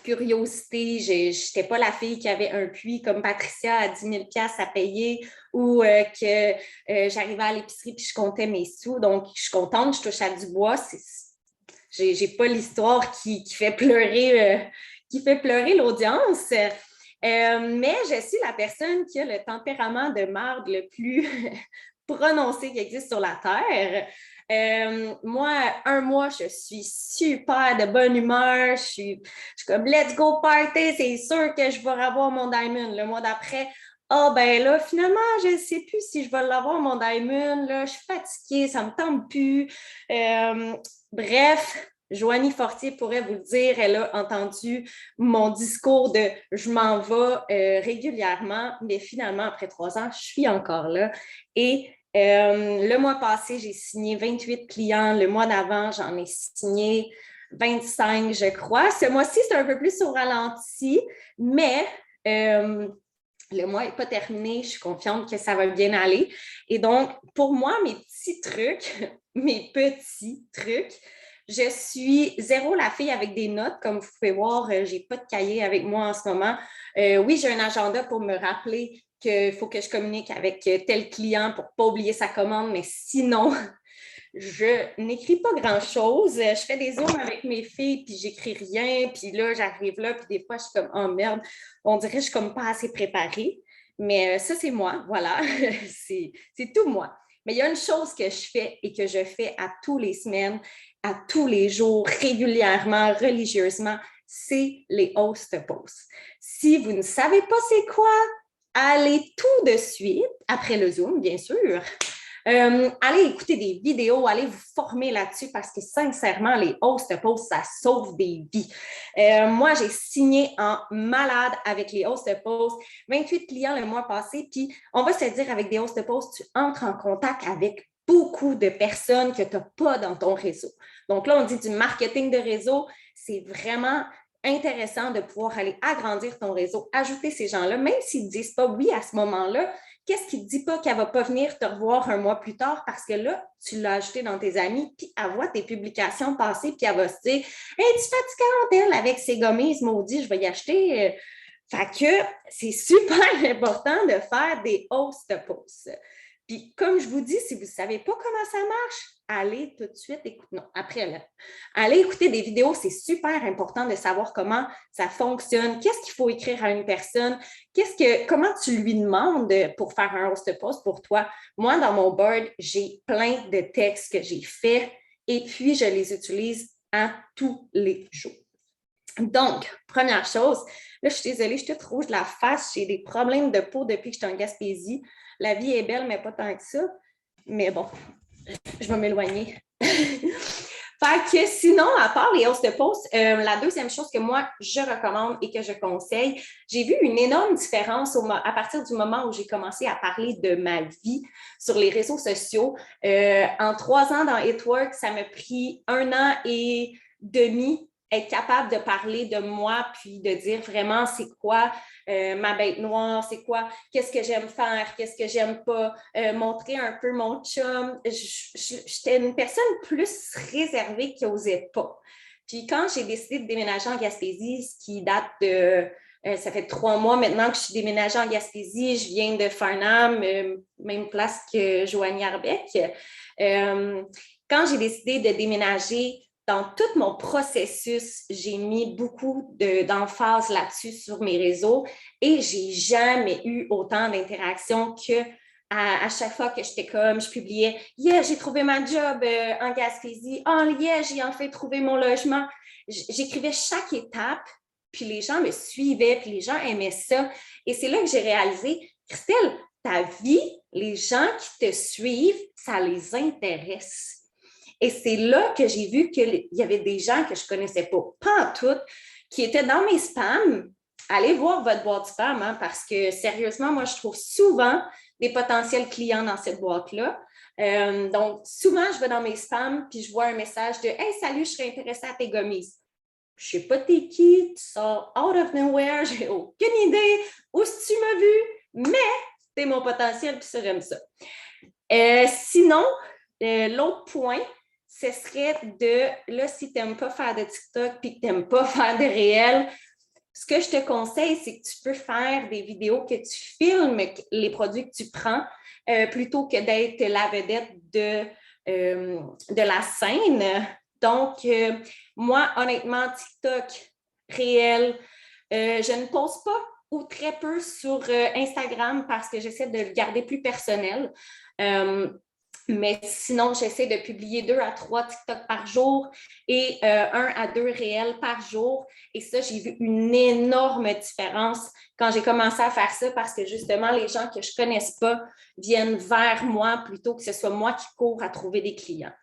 curiosité. Je n'étais pas la fille qui avait un puits comme Patricia à 10 000 $ à payer ou que j'arrivais à l'épicerie puis je comptais mes sous. Donc, je suis contente, je touche à du bois. J'ai pas l'histoire qui fait pleurer l'audience. Mais je suis la personne qui a le tempérament de marde le plus prononcé qui existe sur la Terre. Moi, un mois, je suis super de bonne humeur. Je suis comme, let's go party, c'est sûr que je vais avoir mon diamond. Le mois d'après, ben là, finalement, je ne sais plus si je vais l'avoir, mon diamond. Là, je suis fatiguée, ça ne me tente plus. Bref, Joanie Fortier pourrait vous le dire, elle a entendu mon discours de « je m'en vais » régulièrement, mais finalement, après 3 ans, je suis encore là. Et le mois passé, j'ai signé 28 clients. Le mois d'avant, j'en ai signé 25, je crois. Ce mois-ci, c'est un peu plus au ralenti, mais le mois n'est pas terminé. Je suis confiante que ça va bien aller. Et donc, pour moi, mes petits trucs, je suis zéro la fille avec des notes. Comme vous pouvez voir, je n'ai pas de cahier avec moi en ce moment. Oui, j'ai un agenda pour me rappeler qu'il faut que je communique avec tel client pour ne pas oublier sa commande, mais sinon, je n'écris pas grand-chose. Je fais des zooms avec mes filles, puis j'écris rien. Puis là, j'arrive là, puis des fois, je suis comme « oh merde », on dirait que je suis comme pas assez préparée. Mais ça, c'est moi, voilà. c'est tout moi. Mais il y a une chose que je fais et que je fais à tous les semaines, à tous les jours, régulièrement, religieusement, c'est les host posts. Si vous ne savez pas c'est quoi, allez tout de suite, après le Zoom, bien sûr, allez écouter des vidéos, allez vous former là-dessus parce que sincèrement, les host posts, ça sauve des vies. Moi, j'ai signé en malade avec les host posts, 28 clients le mois passé, puis on va se dire avec des host posts, tu entres en contact avec beaucoup de personnes que tu n'as pas dans ton réseau. Donc là, on dit du marketing de réseau, c'est vraiment intéressant de pouvoir aller agrandir ton réseau, ajouter ces gens-là, même s'ils ne disent pas oui à ce moment-là, qu'est-ce qui ne te dit pas qu'elle ne va pas venir te revoir un mois plus tard parce que là, tu l'as ajouté dans tes amis, puis elle voit tes publications passer, puis elle va se dire « Hey, tu fatiguante, elle, avec ses gommises maudits, je vais y acheter. » Fait que c'est super important de faire des host posts. Puis, comme je vous dis, si vous ne savez pas comment ça marche, allez tout de suite écouter. Non, après, là, allez écouter des vidéos. C'est super important de savoir comment ça fonctionne. Qu'est-ce qu'il faut écrire à une personne? Comment tu lui demandes pour faire un host post pour toi? Moi, dans mon board, j'ai plein de textes que j'ai faits et puis je les utilise à tous les jours. Donc, première chose, là, je suis désolée, je suis toute rouge de la face. J'ai des problèmes de peau depuis que je suis en Gaspésie. La vie est belle, mais pas tant que ça. Mais bon, je vais m'éloigner. Fait que sinon, à part les host posts, la deuxième chose que moi, je recommande et que je conseille, j'ai vu une énorme différence à partir du moment où j'ai commencé à parler de ma vie sur les réseaux sociaux. En 3 ans dans It Works, ça m'a pris 1 an et demi être capable de parler de moi puis de dire vraiment c'est quoi ma bête noire, c'est quoi, qu'est-ce que j'aime faire, qu'est-ce que j'aime pas, montrer un peu mon chum. J'étais une personne plus réservée qui n'osait pas. Puis quand j'ai décidé de déménager en Gaspésie, ce qui date de... ça fait 3 mois maintenant que je suis déménagée en Gaspésie, je viens de Farnham, même place que Joanie Arbeck. Quand j'ai décidé de déménager, dans tout mon processus, j'ai mis beaucoup d'emphase là-dessus sur mes réseaux et j'ai jamais eu autant d'interactions que à chaque fois que je publiais « Yeah, j'ai trouvé ma job en Gaspésie. Oh, yeah, j'ai enfin trouvé mon logement. » J'écrivais chaque étape, puis les gens me suivaient, puis les gens aimaient ça. Et c'est là que j'ai réalisé, Christelle, ta vie, les gens qui te suivent, ça les intéresse. Et c'est là que j'ai vu qu'il y avait des gens que je ne connaissais pas en tout, qui étaient dans mes spams. Allez voir votre boîte spam, hein, parce que sérieusement, moi, je trouve souvent des potentiels clients dans cette boîte-là. Donc, souvent, je vais dans mes spams puis je vois un message de « Hey, salut, je serais intéressée à tes gommises. » Je ne sais pas t'es qui, tu sors out of nowhere, j'ai aucune idée où tu m'as vu, mais t'es mon potentiel puis ça, j'aime ça. Sinon, l'autre point, ce serait là, si tu n'aimes pas faire de TikTok puis que tu n'aimes pas faire de réel, ce que je te conseille, c'est que tu peux faire des vidéos que tu filmes les produits que tu prends plutôt que d'être la vedette de la scène. Donc, moi, honnêtement, TikTok, réel, je ne poste pas ou très peu sur Instagram parce que j'essaie de le garder plus personnel. Mais sinon, j'essaie de publier 2 à 3 TikTok par jour et 1 à 2 réels par jour. Et ça, j'ai vu une énorme différence quand j'ai commencé à faire ça parce que justement, les gens que je ne connaisse pas viennent vers moi plutôt que ce soit moi qui cours à trouver des clients.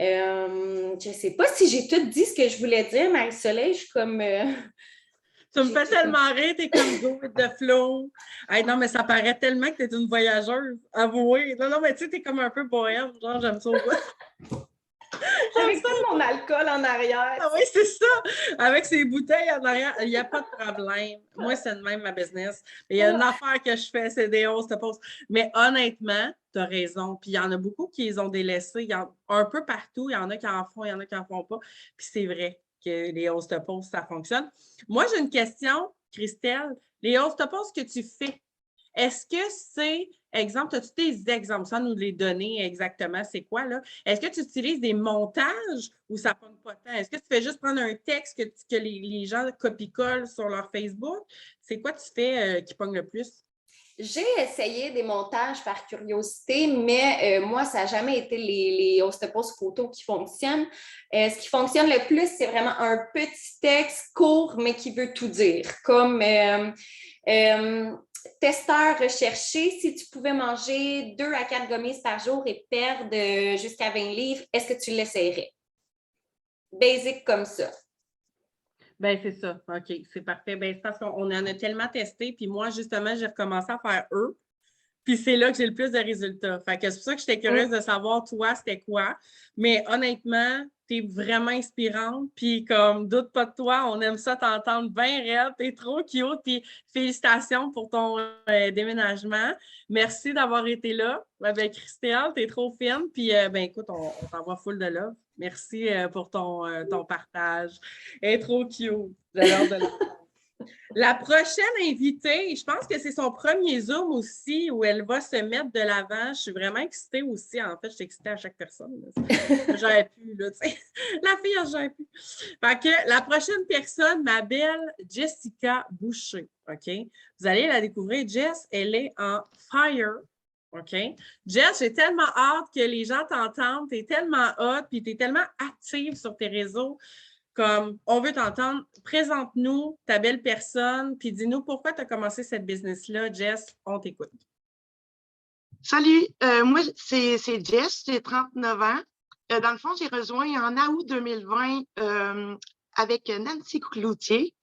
Je ne sais pas si j'ai tout dit ce que je voulais dire, Marie-Soleil, je suis comme... Tu me fais tellement rire, t'es comme go with the flow. Hey, non, mais ça paraît tellement que t'es une voyageuse, avouez. Non, mais tu sais, t'es comme un peu bohème, genre, j'aime ça. Avec tout mon alcool en arrière. Ah oui, c'est ça. Avec ses bouteilles en arrière, il n'y a pas de problème. Moi, c'est de même ma business. Il y a une affaire que je fais, c'est des host posts. Mais honnêtement, tu as raison. Puis il y en a beaucoup qui les ont délaissés. Il y en a un peu partout. Il y en a qui en font, il y en a qui n'en font pas. Puis c'est vrai que les host posts, ça fonctionne. Moi, j'ai une question, Christelle. Les host posts que tu fais, est-ce que c'est, exemple, as-tu des exemples sans nous les donner exactement, c'est quoi là? Est-ce que tu utilises des montages ou ça ne pogne pas tant? Est-ce que tu fais juste prendre un texte que les gens copie-collent sur leur Facebook? C'est quoi tu fais qui pogne le plus? J'ai essayé des montages par curiosité, mais moi, ça n'a jamais été les Hostopause photos qui fonctionnent. Ce qui fonctionne le plus, c'est vraiment un petit texte court, mais qui veut tout dire. Comme testeur recherché, si tu pouvais manger 2 à 4 gommises par jour et perdre jusqu'à 20 livres, est-ce que tu l'essayerais? Basic comme ça. Ben, c'est ça. OK, c'est parfait. Ben, c'est parce qu'on en a tellement testé. Puis moi, justement, j'ai recommencé à faire eux. Puis c'est là que j'ai le plus de résultats. Fait que c'est pour ça que j'étais curieuse de savoir, toi, c'était quoi. Mais honnêtement, t'es vraiment inspirante. Puis comme, doute pas de toi, on aime ça t'entendre bien raide. T'es trop cute. Puis félicitations pour ton déménagement. Merci d'avoir été là avec Christelle. T'es trop fine. Puis ben écoute, on t'envoie full de love. Merci pour ton partage. Elle est trop cute. J'ai hâte de l'entendre. La prochaine invitée, je pense que c'est son premier Zoom aussi où elle va se mettre de l'avant. Je suis vraiment excitée aussi. En fait, je suis excitée à chaque personne. J'aurais pu, là, tu sais. La fille, j'aurais pu. Fait que la prochaine personne, ma belle Jessica Boucher, OK? Vous allez la découvrir. Jess, elle est en fire. OK? Jess, j'ai tellement hâte que les gens t'entendent. Tu es tellement hot, puis tu es tellement active sur tes réseaux. Comme, on veut t'entendre, présente-nous ta belle personne, puis dis-nous pourquoi tu as commencé cette business-là. Jess, on t'écoute. Salut, moi, c'est Jess, j'ai 39 ans. Dans le fond, j'ai rejoint en août 2020 avec Nancy Cloutier.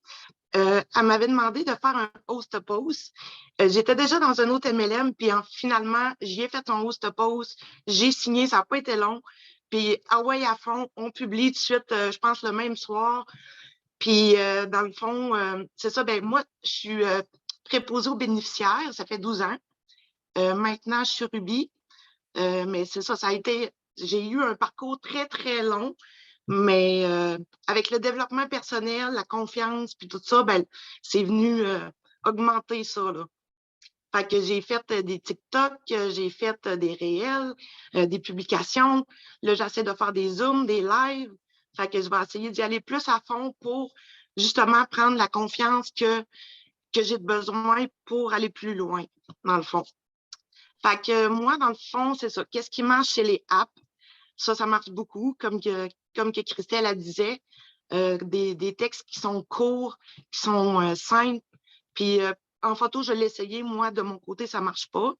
Elle m'avait demandé de faire un host-pause. J'étais déjà dans un autre MLM, puis finalement, j'y ai fait un host-pause. J'ai signé, ça n'a pas été long. Puis, à fond, on publie tout de suite, je pense, le même soir. Puis, dans le fond, c'est ça, ben moi, je suis préposée aux bénéficiaires, ça fait 12 ans. Maintenant, je suis Ruby, mais c'est ça, j'ai eu un parcours très, très long, mais avec le développement personnel, la confiance, puis tout ça, ben, c'est venu augmenter ça, là. Fait que j'ai fait des TikTok, j'ai fait des réels, des publications. Là, j'essaie de faire des Zooms, des lives. Fait que je vais essayer d'y aller plus à fond pour justement prendre la confiance que j'ai besoin pour aller plus loin, dans le fond. Fait que moi, dans le fond, c'est ça. Qu'est-ce qui marche chez les apps? Ça marche beaucoup, comme que Christelle elle disait. Des textes qui sont courts, qui sont simples. Puis en photo, je l'ai essayé. Moi, de mon côté, ça marche pas.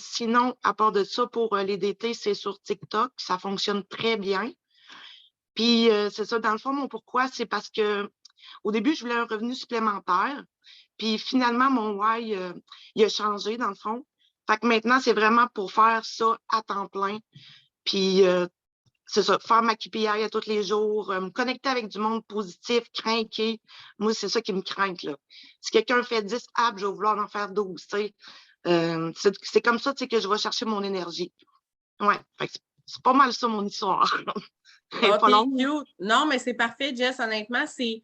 Sinon, à part de ça, pour les DT, c'est sur TikTok. Ça fonctionne très bien. Puis c'est ça, dans le fond, mon pourquoi, c'est parce que au début, je voulais un revenu supplémentaire. Puis finalement, mon why, il a changé, dans le fond. Fait que maintenant, c'est vraiment pour faire ça à temps plein. Puis c'est ça, faire ma KPI à tous les jours, me connecter avec du monde positif, craquer. Moi, c'est ça qui me craint, là. Si quelqu'un fait 10 apps, je vais vouloir en faire 12, tu sais. C'est comme ça, tu sais, que je vais chercher mon énergie. Ouais, fait que c'est pas mal ça, mon histoire. Oh, t'es cute. Non, mais c'est parfait, Jess. Honnêtement, c'est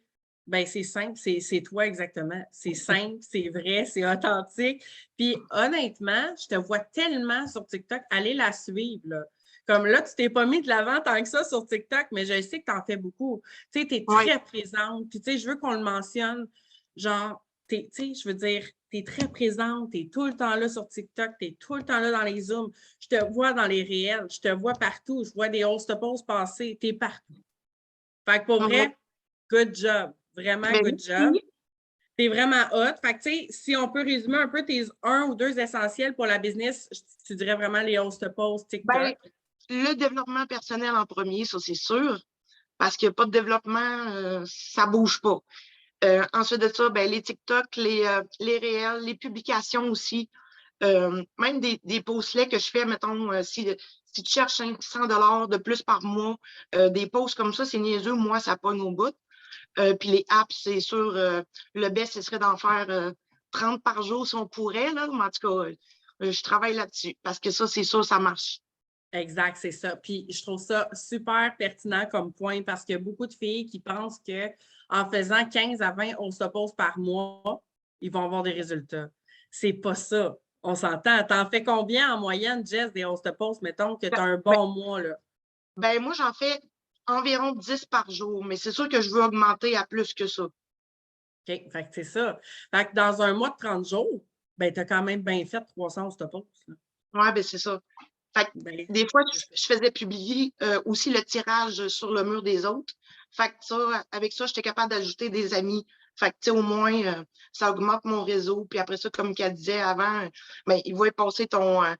simple. C'est toi exactement. C'est simple, c'est vrai, c'est authentique. Puis honnêtement, je te vois tellement sur TikTok. Allez la suivre, là. Comme là, tu t'es pas mis de l'avant tant que ça sur TikTok, mais je sais que tu en fais beaucoup. Tu sais, tu es très présente. Puis, tu sais, je veux qu'on le mentionne. Genre, tu sais, je veux dire, tu es très présente. Tu es tout le temps là sur TikTok. Tu es tout le temps là dans les Zooms. Je te vois dans les réels. Je te vois partout. Je vois des host-poses passer. Tu es partout. Fait que pour vrai, good job. Vraiment, good job. Tu es vraiment hot. Fait que, tu sais, si on peut résumer un peu tes 1 ou 2 essentiels pour la business, tu dirais vraiment les host-poses TikTok. Ben, le développement personnel en premier, ça, c'est sûr. Parce qu'il n'y a pas de développement, ça ne bouge pas. Ensuite de ça, ben, les TikTok, les réels, les publications aussi. Même des posts-là que je fais, mettons, si tu cherches 500 $ de plus par mois, des posts comme ça, c'est niaiseux. Moi, ça pogne au bout. Puis les apps, c'est sûr, le best, ce serait d'en faire 30 par jour si on pourrait, là. Mais en tout cas, je travaille là-dessus parce que ça, c'est sûr, ça marche. Exact, c'est ça. Puis je trouve ça super pertinent comme point parce qu'il y a beaucoup de filles qui pensent qu'en faisant 15 à 20 on se pose par mois, ils vont avoir des résultats. C'est pas ça. On s'entend. T'en fais combien en moyenne, Jess, des on se pose, mettons que tu as un bon mois, là? Ben, moi, j'en fais environ 10 par jour, mais c'est sûr que je veux augmenter à plus que ça. OK, fait que c'est ça. Fait que dans un mois de 30 jours, Ben, tu as quand même bien fait 300 ce poste. Oui, ben c'est ça. Fait que Ben, des fois, je faisais publier aussi le tirage sur le mur des autres. Fait que ça, avec ça, j'étais capable d'ajouter des amis. Fait que, tu sais, au moins, ça augmente mon réseau. Puis après ça, comme qu'elle disait avant, ben, ils voient passer ben,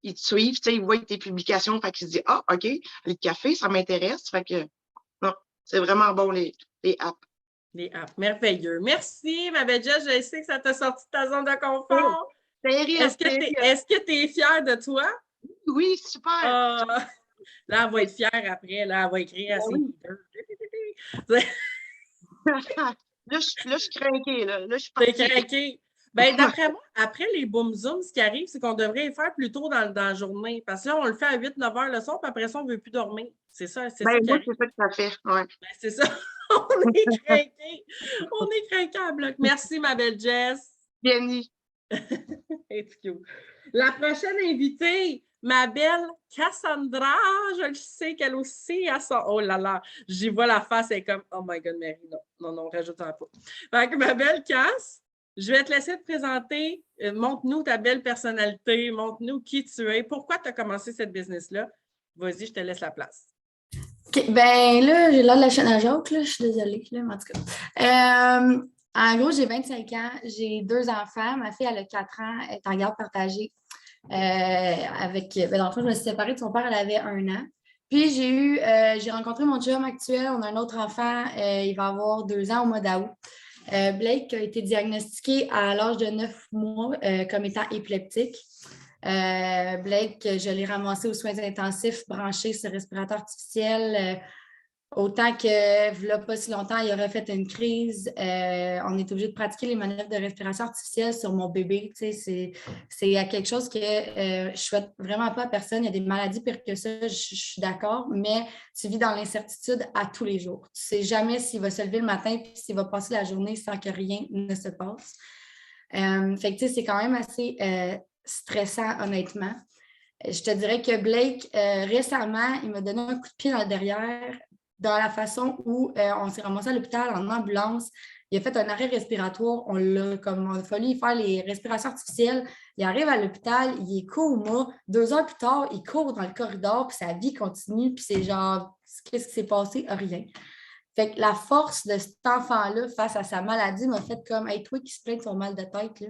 ils te suivent, tu sais, ils voient tes publications. Fait qu'ils se disent, ah, OK, le café, ça m'intéresse. Fait que, non, c'est vraiment bon, les apps. Les apps, merveilleux. Merci, ma belle Jess. Je sais que ça t'a sorti de ta zone de confort. Est-ce que tu es fière de toi? Oui, super. Là, elle va être fière après. Là, elle va écrire à ses leaders. Là, je suis craquée. Là, je suis T'es partie. craqué. Ben, d'après moi, après les boom zooms, ce qui arrive, c'est qu'on devrait le faire plus tôt dans la journée. Parce que là, on le fait à 8-9 heures le soir, puis après ça, on ne veut plus dormir. C'est ça, c'est ça qui Moi, arrive. c'est ça que ça fait. Ouais. Ben, c'est ça. On est craqué. On est craqué à bloc. Merci, ma belle Jess. Bienvenue. It's cute. La prochaine invitée, ma belle Cassandra, je le sais qu'elle aussi a son... Oh là là, j'y vois la face, elle est comme, oh my God, Mary, non, rajoute-en pas. Fait que ma belle Cass, je vais te laisser te présenter. Montre-nous ta belle personnalité, montre-nous qui tu es, pourquoi tu as commencé cette business-là. Vas-y, je te laisse la place. OK, ben là, j'ai l'air de la chaîne à joke, là, je suis désolée, là, mais en tout cas. En gros, j'ai 25 ans, j'ai 2 enfants. Ma fille, elle a 4 ans, elle est en garde partagée. Dans le fond, je me suis séparée de son père, elle avait 1 an. Puis j'ai rencontré mon chum actuel, on a un autre enfant, il va avoir 2 ans au mois d'août. Blake a été diagnostiqué à l'âge de 9 mois comme étant épileptique. Blake, je l'ai ramassé aux soins intensifs, branché sur respirateur artificiel. Autant que, là, pas si longtemps, il aurait fait une crise. On est obligé de pratiquer les manœuvres de respiration artificielle sur mon bébé. Tu sais, c'est quelque chose que je ne souhaite vraiment pas à personne. Il y a des maladies pires que ça, je suis d'accord, mais tu vis dans l'incertitude à tous les jours. Tu ne sais jamais s'il va se lever le matin et s'il va passer la journée sans que rien ne se passe. Fait que, tu sais, c'est quand même assez stressant, honnêtement. Je te dirais que Blake, récemment, il m'a donné un coup de pied dans le derrière dans la façon où on s'est ramassé à l'hôpital en ambulance. Il a fait un arrêt respiratoire. Il a fallu faire les respirations artificielles. Il arrive à l'hôpital, il est coma. 2 heures plus tard, il court dans le corridor, puis sa vie continue. Puis c'est genre, qu'est-ce qui s'est passé? Rien. Fait que la force de cet enfant-là face à sa maladie m'a fait comme, hey, toi qui se plaint de son mal de tête, là,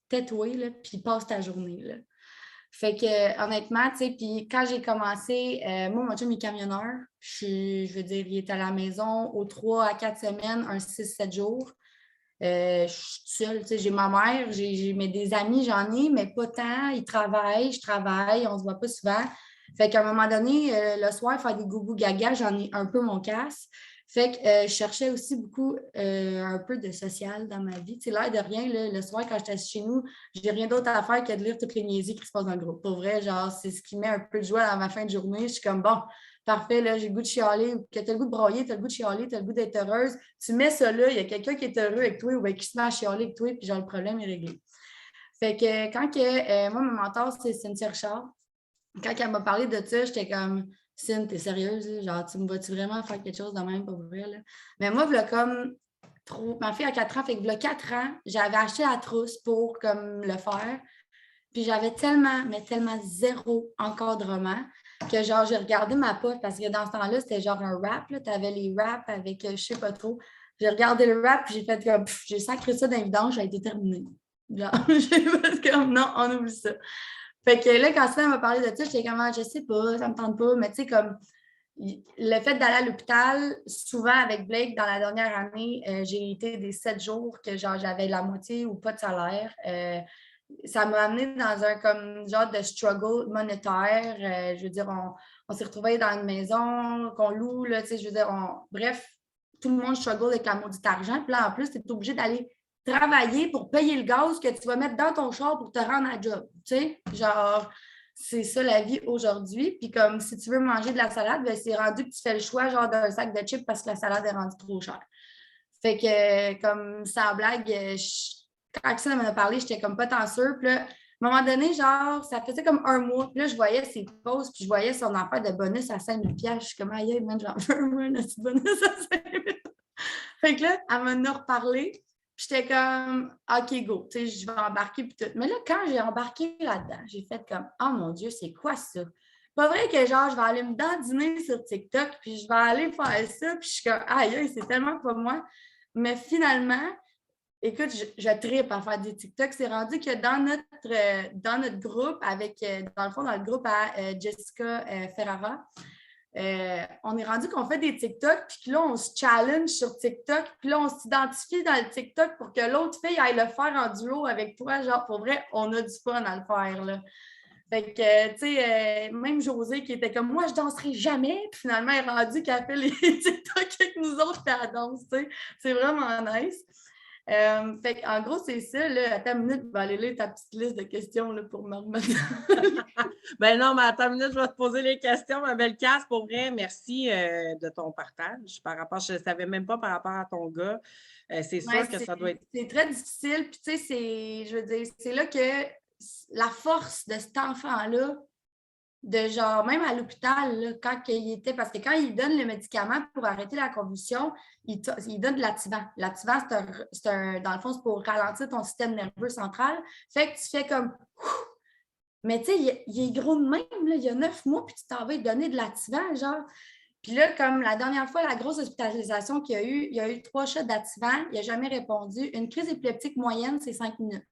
tais-toi, là, puis passe ta journée. Là. Fait que, honnêtement, tu sais, puis quand j'ai commencé, moi, mon chum est camionneur. Je veux dire, il est à la maison aux 3 à 4 semaines, un 6-7 jours. Je suis seule, tu sais, j'ai ma mère, j'ai des amis, j'en ai, mais pas tant. Ils travaillent, je travaille, on se voit pas souvent. Fait qu'à un moment donné, le soir, faire des gougou gaga, j'en ai un peu mon casse. Fait que je cherchais aussi beaucoup un peu de social dans ma vie. Tu sais, l'air de rien, là, le soir, quand j'étais chez nous, j'ai rien d'autre à faire que de lire toutes les niaiseries qui se passent dans le groupe. Pour vrai, genre, c'est ce qui met un peu de joie dans ma fin de journée. Je suis comme, bon, parfait, là, j'ai le goût de chialer, ou que tu as le goût de broyer, tu as le goût de chialer, tu as le goût d'être heureuse. Tu mets ça là, il y a quelqu'un qui est heureux avec toi ou qui se met à chialer avec toi, puis genre, le problème est réglé. Fait que quand moi, mon mentor, c'est Cynthia Richard. Quand elle m'a parlé de ça, j'étais comme, Cynthia, t'es sérieuse? Là? Genre, tu me vas-tu vraiment faire quelque chose de même pour vrai? Là? Mais moi, voilà comme ma fille a 4 ans, fait que voilà 4 ans, j'avais acheté la trousse pour comme le faire. Puis j'avais tellement, mais tellement zéro encadrement que genre, j'ai regardé ma poche parce que dans ce temps-là, c'était genre un rap. Tu avais les raps avec je sais pas trop. J'ai regardé le rap puis j'ai fait comme, j'ai sacré ça dans les vidanges, ça a été terminé. Genre, j'ai fait comme, non, on oublie ça. Fait que là, quand ça m'a parlé de ça, j'étais comme, je sais pas, ça me tente pas, mais tu sais, comme, le fait d'aller à l'hôpital, souvent avec Blake, dans la dernière année, j'ai été des 7 jours que genre, j'avais la moitié ou pas de salaire. Ça m'a amené dans un comme genre de struggle monétaire. Je veux dire, on s'est retrouvés dans une maison qu'on loue, là, tu sais, je veux dire, bref, tout le monde struggle avec la maudite argent. Puis là, en plus, tu es obligé d'aller travailler pour payer le gaz que tu vas mettre dans ton char pour te rendre à job. Tu sais, genre, c'est ça la vie aujourd'hui. Puis comme si tu veux manger de la salade, ben, c'est rendu que tu fais le choix genre d'un sac de chips parce que la salade est rendue trop chère. Fait que comme sans blague, quand Axel m'en a parlé, j'étais comme pas tant sûre. Puis là, à un moment donné, genre, ça faisait comme 1 mois. Puis là, je voyais ses pauses, puis je voyais son affaire de bonus à 5 000 $. Je suis comme, aïe, man, j'en veux un petit bonus à 5 000 $. Fait que là, elle m'en a reparlé. j'étais comme, OK, go, tu sais, je vais embarquer puis tout. Mais là, quand j'ai embarqué là-dedans, j'ai fait comme, oh mon Dieu, c'est quoi ça? Pas vrai que genre, je vais aller me dandiner sur TikTok, puis je vais aller faire ça, puis je suis comme, aïe, c'est tellement pas moi. Mais finalement, écoute, je trippe à faire des TikTok. C'est rendu que dans notre groupe, dans le fond, dans le groupe à Jessica Ferrara, on est rendu qu'on fait des TikTok, puis là, on se challenge sur TikTok, puis là, on s'identifie dans le TikTok pour que l'autre fille aille le faire en duo avec toi. Genre, pour vrai, on a du fun à le faire, là. Fait que, tu sais, même Josée qui était comme, moi, je danserai jamais, puis finalement, elle est rendue qu'elle fait les TikTok avec nous autres, puis elle danse, tu sais. C'est vraiment nice. Fait en gros, c'est ça. Là, attends une minute, je vais aller lire ta petite liste de questions là, pour me remettre. Ben non, mais attends une minute, je vais te poser les questions, ma belle Cass. Pour vrai, merci de ton partage. Je ne savais même pas par rapport à ton gars. C'est sûr que ça doit être. C'est très difficile. Puis, tu sais, je veux dire, c'est là que la force de cet enfant-là, de genre, même à l'hôpital, là, quand il était, parce que quand il donne le médicament pour arrêter la convulsion, il donne de l'Ativan. L'Ativan, dans le fond, c'est pour ralentir ton système nerveux central. Fait que tu fais comme, mais tu sais, il est gros de même, là, il y a 9 mois, puis tu t'en vas lui donner de l'Ativan, genre. Puis là, comme la dernière fois, la grosse hospitalisation qu'il y a eu 3 shots d'Ativan, il n'a jamais répondu. Une crise épileptique moyenne, c'est 5 minutes.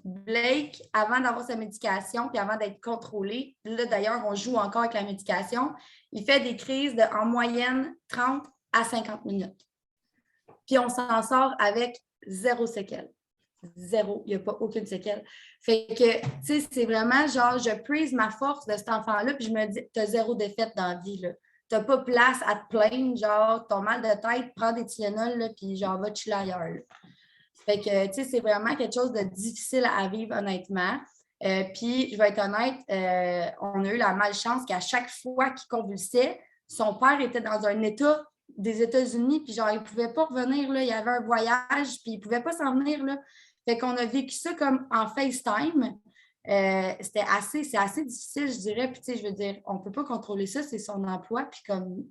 Blake, avant d'avoir sa médication puis avant d'être contrôlé, là d'ailleurs, on joue encore avec la médication, il fait des crises en moyenne 30 à 50 minutes. Puis on s'en sort avec 0 séquelle. 0, il n'y a pas aucune séquelle. Fait que, tu sais, c'est vraiment genre, je prise ma force de cet enfant-là, puis je me dis, tu as 0 défaite dans la vie, là. Tu n'as pas place à te plaindre, genre, ton mal de tête, prends des Tylenol, là, puis genre, va chiller ailleurs, là. Fait que, tu sais, c'est vraiment quelque chose de difficile à vivre, honnêtement. Puis, je vais être honnête, on a eu la malchance qu'à chaque fois qu'il convulsait, son père était dans un état des États-Unis, puis genre, il ne pouvait pas revenir, là. Il y avait un voyage, puis il ne pouvait pas s'en venir, là. Fait qu'on a vécu ça comme en FaceTime. C'est assez difficile, je dirais. Puis, tu sais, je veux dire, on ne peut pas contrôler ça, c'est son emploi. Puis, comme,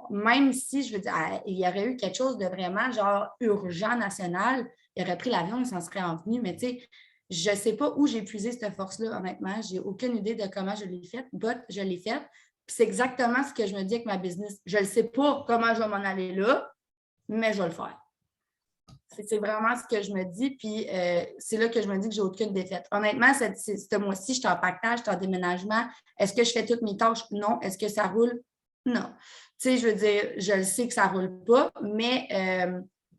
même si, je veux dire, il y aurait eu quelque chose de vraiment, genre, urgent national, il aurait pris l'avion, il s'en serait envenu. Mais, tu sais, je ne sais pas où j'ai puisé cette force-là, honnêtement. Je n'ai aucune idée de comment je l'ai faite, mais je l'ai faite. Puis, c'est exactement ce que je me dis avec ma business. Je ne sais pas comment je vais m'en aller là, mais je vais le faire. C'est vraiment ce que je me dis, puis c'est là que je me dis que j'ai aucune défaite. Honnêtement, ce mois-ci, je suis en pactage, je suis en déménagement. Est-ce que je fais toutes mes tâches? Non. Est-ce que ça roule? Non. Tu sais, je veux dire, je le sais que ça ne roule pas, mais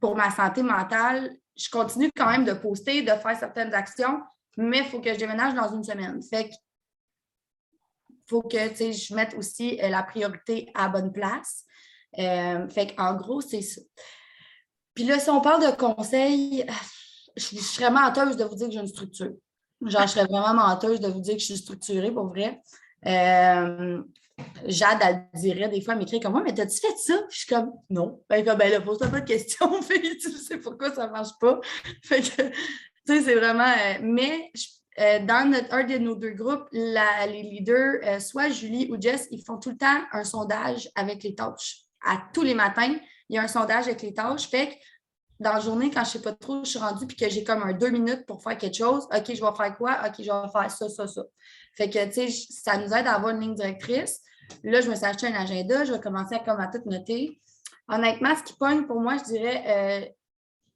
pour ma santé mentale, je continue quand même de poster, de faire certaines actions, mais il faut que je déménage dans une semaine. Fait que faut que, tu sais, je mette aussi la priorité à la bonne place. Fait qu'en gros, c'est ça. Puis là, si on parle de conseils, je serais menteuse de vous dire que j'ai une structure. Genre, je serais vraiment menteuse de vous dire que je suis structurée, pour vrai. Jade, elle dirait des fois, elle m'écrit comme moi, mais t'as-tu fait ça? Puis je suis comme, non. Ben là, pose-toi pas de questions, tu sais pourquoi ça marche pas. Fait que, tu sais, c'est vraiment. Mais dans un de nos 2 groupes, les leaders, soit Julie ou Jess, ils font tout le temps un sondage avec les tâches. À tous les matins, il y a un sondage avec les tâches. Fait que dans la journée, quand je ne sais pas trop où je suis rendue puis que j'ai comme un 2 minutes pour faire quelque chose, OK, je vais faire quoi? OK, je vais faire ça, ça, ça. Fait que, tu sais, ça nous aide à avoir une ligne directrice. Là, je me suis acheté un agenda. Je vais commencer à tout noter. Honnêtement, ce qui pogne pour moi, je dirais,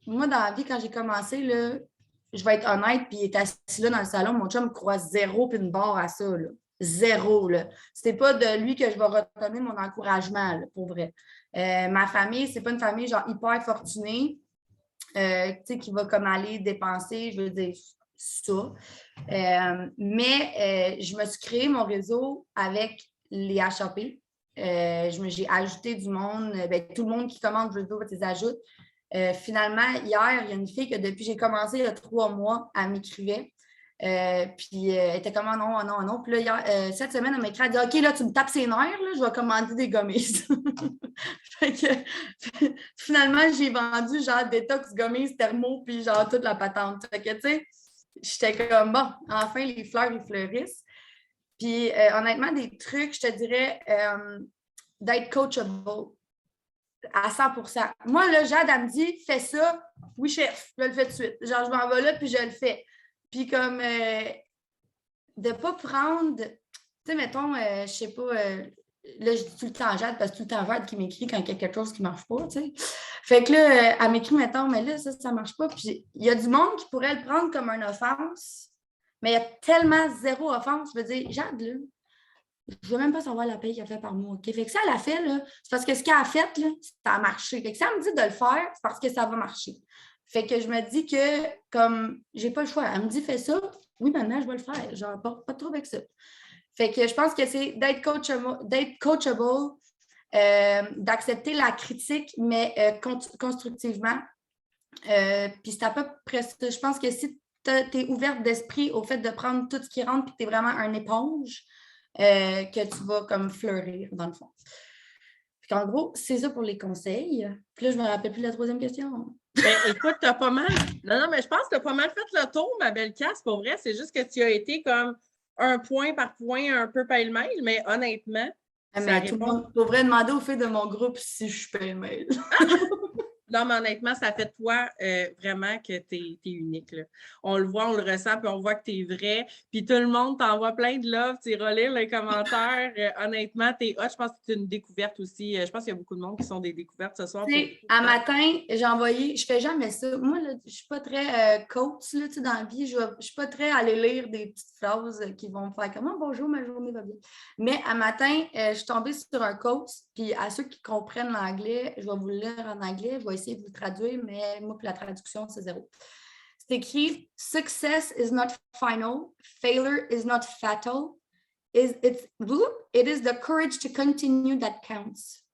moi, dans la vie, quand j'ai commencé, là, je vais être honnête, puis il est assis là dans le salon, mon chum me croit 0 puis une barre à ça, là. 0, là. C'est pas de lui que je vais retenir mon encouragement, là, pour vrai. Ma famille, c'est pas une famille genre hyper fortunée, tu sais, qui va comme aller dépenser, je veux dire, ça. Mais je me suis créé mon réseau avec les HAP. J'ai ajouté du monde, tout le monde qui commande, je veux dire, les ajoute. Finalement, hier, il y a une fille que depuis que j'ai commencé il y a 3 mois, elle m'écrivait. Puis elle était comme non, non, non. Puis là, hier, cette semaine, elle m'a écrit, elle dit OK, là, tu me tapes ses nerfs, là, je vais commander des gummies. Fait que finalement, j'ai vendu genre détox gummies, thermo, puis genre toute la patente. Fait que tu sais, j'étais comme bon, enfin, les fleurs, ils fleurissent. Puis honnêtement, des trucs, je te dirais d'être coachable. à 100%. Moi, là, Jade, elle me dit, fais ça. Oui, chef, je le fais tout de suite. Genre, je m'en vais là, puis je le fais. Puis comme, de ne pas prendre, tu sais, mettons, je sais pas, là, je dis tout le temps Jade, parce que tout le temps Jade qui m'écrit quand il y a quelque chose qui ne marche pas, tu sais. Fait que là, elle m'écrit, mettons, mais là, ça ne marche pas. Puis il y a du monde qui pourrait le prendre comme une offense, mais il y a tellement zéro offense. Je veux dire, Jade, là, je ne veux même pas savoir la paye qu'elle fait par mois. OK? Fait que ça, elle a fait, là, c'est parce que ce qu'elle a fait, là, ça a marché. Fait que si elle me dit de le faire, c'est parce que ça va marcher. Fait que je me dis que, comme, j'ai pas le choix. Elle me dit, fais ça. Oui, maintenant, je vais le faire. Genre, pas trop avec ça. Fait que je pense que c'est d'être coachable, d'accepter la critique, mais constructivement. Puis c'est à peu près ça. Je pense que si tu es ouverte d'esprit au fait de prendre tout ce qui rentre et que tu es vraiment un éponge, que tu vas comme fleurir, dans le fond. Puis en gros, c'est ça pour les conseils. Puis là, je ne me rappelle plus la troisième question. Ben, écoute, tu as pas mal. Non, mais je pense que tu as pas mal fait le tour, ma belle Cass. Pour vrai, c'est juste que tu as été comme un point par point, un peu pêle-mêle, mais honnêtement. Mais tout le monde devrait demander aux filles de mon groupe si je suis pêle-mêle. Non, mais honnêtement, ça fait de toi vraiment que tu es unique. Là. On le voit, on le ressent, puis on voit que tu es vrai. Puis tout le monde t'envoie plein de love, tu relire les commentaires. Honnêtement, tu es hot. Je pense que c'est une découverte aussi. Je pense qu'il y a beaucoup de monde qui sont des découvertes ce soir. Un matin, j'ai envoyé, je fais jamais ça. Moi, là, je suis pas très coach là, dans la vie. Je suis pas très à aller lire des petites phrases qui vont me faire comme « bonjour, ma journée va bien ». Mais un matin, je suis tombée sur un coach, puis à ceux qui comprennent l'anglais, je vais vous le lire en anglais, je vais essayer de vous le traduire, mais moi, pour la traduction, c'est zéro. C'est écrit « Success is not final, failure is not fatal, it is the courage to continue that counts ».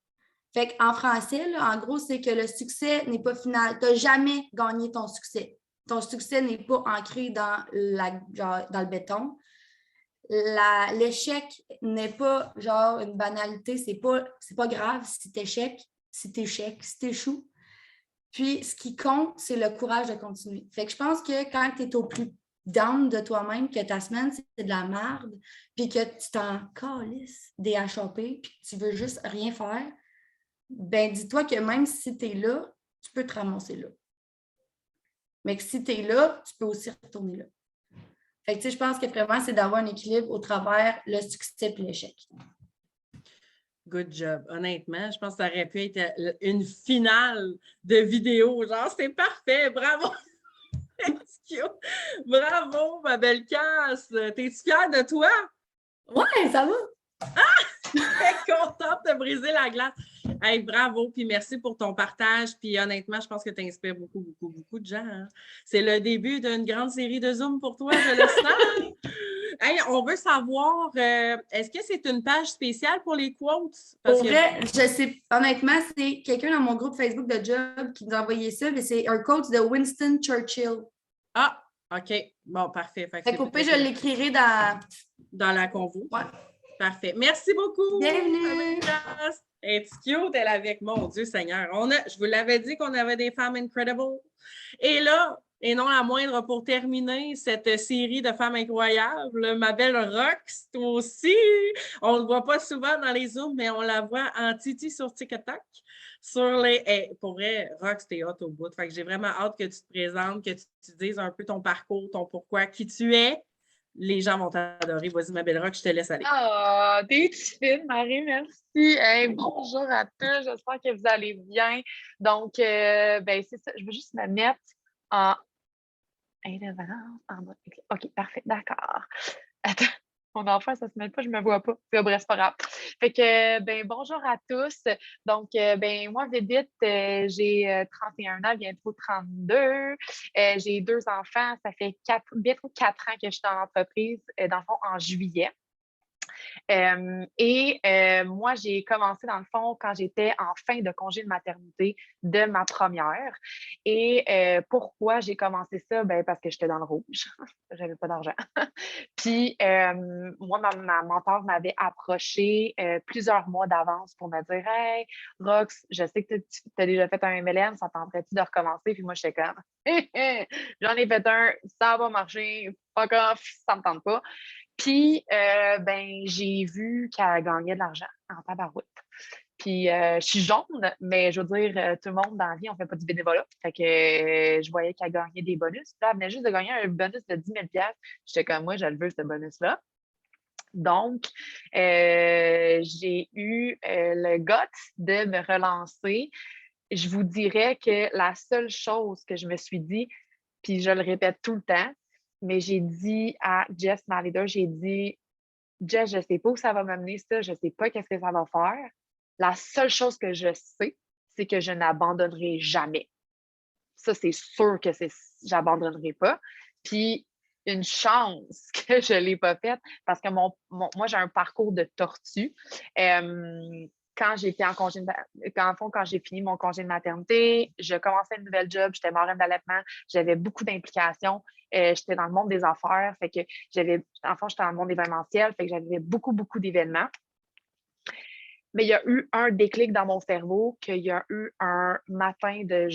Fait qu'en français, là, en gros, c'est que le succès n'est pas final. Tu n'as jamais gagné ton succès. Ton succès n'est pas ancré dans le béton. L'échec n'est pas genre une banalité. C'est pas grave si tu échoues. Puis, ce qui compte, c'est le courage de continuer. Fait que je pense que quand tu es au plus down de toi-même, que ta semaine, c'est de la merde, puis que tu t'en calisses des HAP, puis que tu veux juste rien faire, ben dis-toi que même si tu es là, tu peux te ramasser là. Mais que si tu es là, tu peux aussi retourner là. Fait que tu sais, je pense que vraiment, c'est d'avoir un équilibre au travers le succès et l'échec. Good job. Honnêtement, je pense que ça aurait pu être une finale de vidéo. Genre, c'est parfait. Bravo! Bravo, ma belle Cass! T'es-tu fière de toi? Ouais, ça va! Très contente de briser la glace. Hey, bravo, puis merci pour ton partage. Puis honnêtement, je pense que tu inspires beaucoup de gens. Hein? C'est le début d'une grande série de Zoom pour toi, je le sens. Hey, on veut savoir, est-ce que c'est une page spéciale pour les quotes? Pour vrai, je sais, honnêtement, c'est quelqu'un dans mon groupe Facebook de job qui nous a envoyé ça, mais c'est un quote de Winston Churchill. Ah, OK. Bon, parfait. Fait qu'au pire, je l'écrirai dans la convo. Ouais. Parfait. Merci beaucoup. Bienvenue. Es-tu cute, elle avec, mon Dieu Seigneur. Je vous l'avais dit qu'on avait des femmes incredible. Et là, et non la moindre, pour terminer cette série de femmes incroyables, ma belle Rox, toi aussi. On ne le voit pas souvent dans les Zooms, mais on la voit en titi sur TikTok. Pour vrai, Rox, t'es hot au bout. Fait que j'ai vraiment hâte que tu te présentes, que tu dises un peu ton parcours, ton pourquoi, qui tu es. Les gens vont t'adorer. Vas-y, ma belle Rox, je te laisse aller. Ah, t'es fine, Marie, merci. Hey, bonjour à tous, j'espère que vous allez bien. Donc, ben c'est ça, je veux juste me mettre en redevance. OK, parfait, d'accord. Attends, mon enfant, ça se met pas, je me vois pas. Bref, c'est pas grave. Fait que, ben bonjour à tous. Donc, ben moi, vite, j'ai 31 ans, bientôt 32. J'ai 2 enfants, ça fait bientôt 4 ans que je suis dans l'entreprise, dans le fond, en juillet. Moi, j'ai commencé, dans le fond, quand j'étais en fin de congé de maternité de ma première. Et pourquoi j'ai commencé ça? Ben, parce que j'étais dans le rouge. J'avais pas d'argent. Puis, moi, ma mentor m'avait approché plusieurs mois d'avance pour me dire « Hey, Rox, je sais que tu as déjà fait un MLM, ça tenterait-tu de recommencer? » Puis moi, j'étais comme « J'en ai fait un, ça va marcher, fuck off, ça me tente pas. » Puis, ben, j'ai vu qu'elle gagnait de l'argent en tabarouette. Puis je suis jaune, mais je veux dire, tout le monde dans la vie, on fait pas du bénévolat. Fait que je voyais qu'elle gagnait des bonus. Puis là, elle venait juste de gagner un bonus de 10 000 $. J'étais comme moi, je le veux, ce bonus-là. Donc, j'ai eu le guts de me relancer. Je vous dirais que la seule chose que je me suis dit, puis je le répète tout le temps, mais j'ai dit à Jess, ma leader, j'ai dit, Jess, je ne sais pas où ça va m'amener ça, je ne sais pas qu'est-ce que ça va faire. La seule chose que je sais, c'est que je n'abandonnerai jamais. Ça, c'est sûr que j'abandonnerai pas. Puis, une chance que je ne l'ai pas faite parce que moi, j'ai un parcours de tortue. Quand j'étais en congé quand j'ai fini mon congé de maternité, je commençais une nouvelle job, j'étais marraine d'allaitement, j'avais beaucoup d'implications. J'étais dans le monde des affaires, fait que j'étais dans le monde événementiel, fait que j'avais beaucoup, beaucoup d'événements. Mais il y a eu un déclic dans mon cerveau, qu'il y a eu un matin de